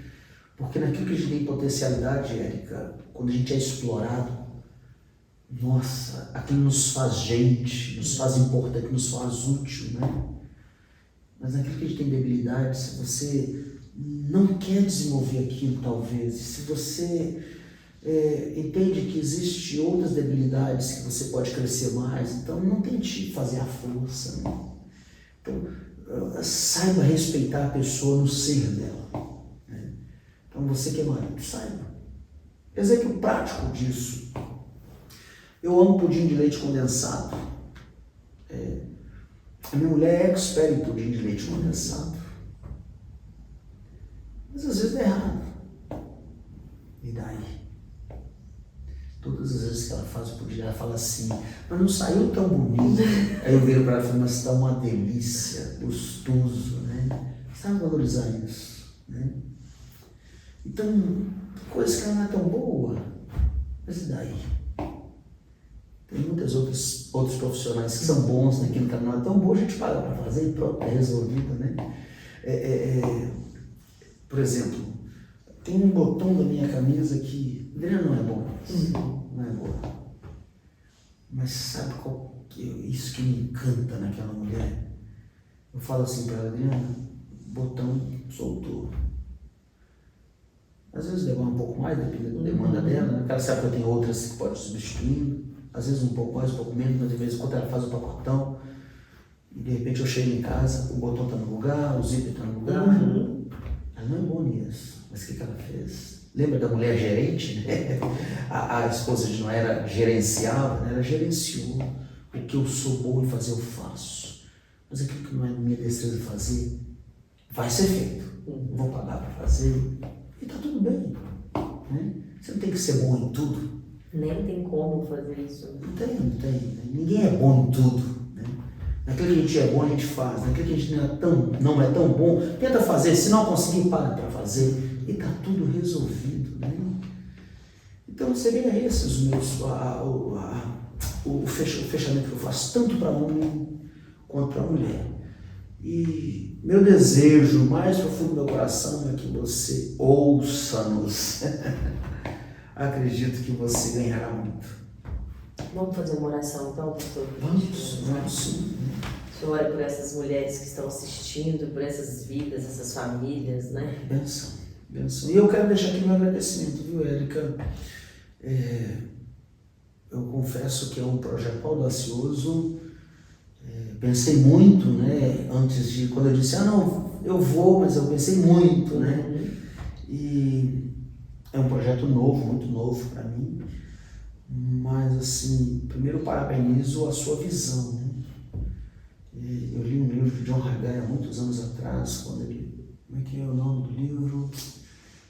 Porque naquilo que a gente tem potencialidade, Érica, quando a gente é explorado, nossa, aquilo nos faz gente, nos faz importante, nos faz útil, né? Mas naquilo que a gente tem debilidade, se você não quer desenvolver aquilo, talvez, se você entende que existem outras debilidades que você pode crescer mais, então não tente fazer a força, né? Então, saiba respeitar a pessoa no ser dela, né? Então, você que é marido, saiba. Exemplo prático disso. Eu amo pudim de leite condensado. A minha mulher é expert em pudim de leite condensado. Mas às vezes dá errado. E daí? Todas as vezes que ela faz o pudim, ela fala assim, mas não saiu tão bonito. Aí eu viro para ela e falo, mas está uma delícia, gostoso, né? Sabe valorizar isso, né? Então, coisa que ela não é tão boa, mas e daí? Tem muitos outros profissionais que são bons naquilo que ela não é tão boa, a gente paga para fazer e pronto, é resolvido, né? Por exemplo, tem um botão da minha camisa que, Adriana, não é bom, não é boa. Mas sabe qual que é isso que me encanta naquela mulher? Eu falo assim para ela, Adriana, botão soltou. Às vezes demora um pouco mais, depende da demanda dela, né? Porque ela sabe que eu tenho outras que pode substituir, às vezes um pouco mais, um pouco menos, mas de vez em quando ela faz o pacotão e de repente eu chego em casa, o botão está no lugar, o zíper está no lugar. Ela não é boa nisso, mas o que ela fez? Lembra da mulher gerente? Né? A esposa de Noé era gerenciava, né? Ela gerenciou. O que eu sou bom em fazer, eu faço. Mas aquilo que não é minha destreza de fazer, vai ser feito. Vou pagar para fazer. E tá tudo bem. Né? Você não tem que ser bom em tudo. Nem tem como fazer isso. Não tem. Ninguém é bom em tudo. Né? Naquilo que a gente é bom, a gente faz. Naquilo que a gente não é tão bom, tenta fazer. Se não conseguir, para para fazer. E tá tudo resolvido. Né? Então, seriam esses os meus... o fechamento que eu faço, tanto para homem quanto para mulher. E meu desejo mais profundo do meu coração é que você ouça-nos. Acredito que você ganhará muito. Vamos fazer uma oração então, pastor? Vamos sim. O Senhor ora por essas mulheres que estão assistindo, por essas vidas, essas famílias, né? Benção. E eu quero deixar aqui meu agradecimento, viu, Érica? Eu confesso que é um projeto audacioso. Pensei muito, né? Antes de, quando eu disse, não, eu vou, mas eu pensei muito, né? E é um projeto novo, muito novo para mim. Mas, assim, primeiro parabenizo a sua visão, né? Eu li um livro de John Haggai há muitos anos atrás, quando ele... Como é que é o nome do livro?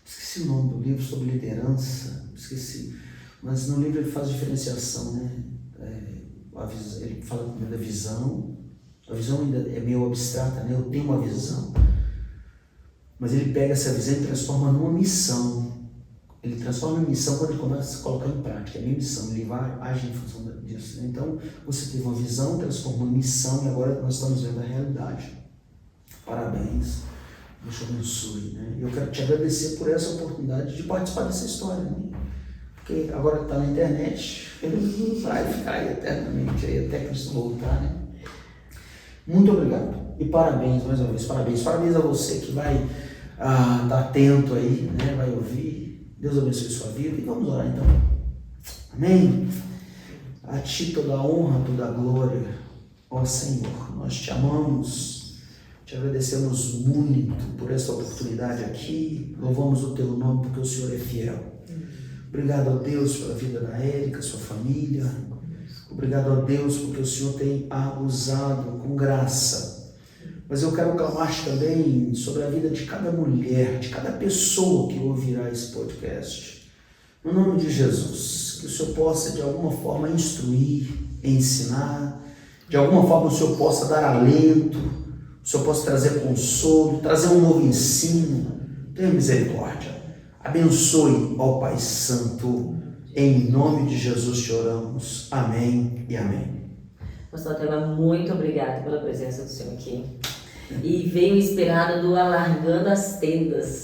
Esqueci o nome do livro, sobre liderança, esqueci. Mas no livro ele faz diferenciação, né? Ele fala da visão. A visão ainda é meio abstrata, né? Eu tenho uma visão. Mas ele pega essa visão e transforma numa missão. Ele transforma em missão quando ele começa a colocar em prática. É minha missão, ele vai agir em função disso. Né? Então, você teve uma visão, transformou em missão e agora nós estamos vendo a realidade. Parabéns. Deus te abençoe. Né? Eu quero te agradecer por essa oportunidade de participar dessa história. Né? Porque agora que está na internet, ele vai ficar aí eternamente, aí, até Cristo voltar. Né? Muito obrigado. E parabéns mais uma vez. Parabéns a você que vai estar atento aí, né? Vai ouvir. Deus abençoe sua vida e vamos orar então. Amém? A Ti toda a honra, toda a glória. Ó Senhor, nós Te amamos, Te agradecemos muito por essa oportunidade aqui. Louvamos o Teu nome porque o Senhor é fiel. Obrigado a Deus pela vida da Érica, sua família. Obrigado a Deus porque o Senhor tem a usado com graça. Mas eu quero clamar também sobre a vida de cada mulher, de cada pessoa que ouvirá esse podcast. No nome de Jesus, que o Senhor possa de alguma forma instruir, ensinar, de alguma forma o Senhor possa dar alento, o Senhor possa trazer consolo, trazer um novo ensino. Tenha misericórdia. Abençoe, ó Pai Santo, em nome de Jesus te oramos. Amém e amém. Pastor Telma, muito obrigado pela presença do Senhor aqui. E veio inspirado do Alargando as Tendas.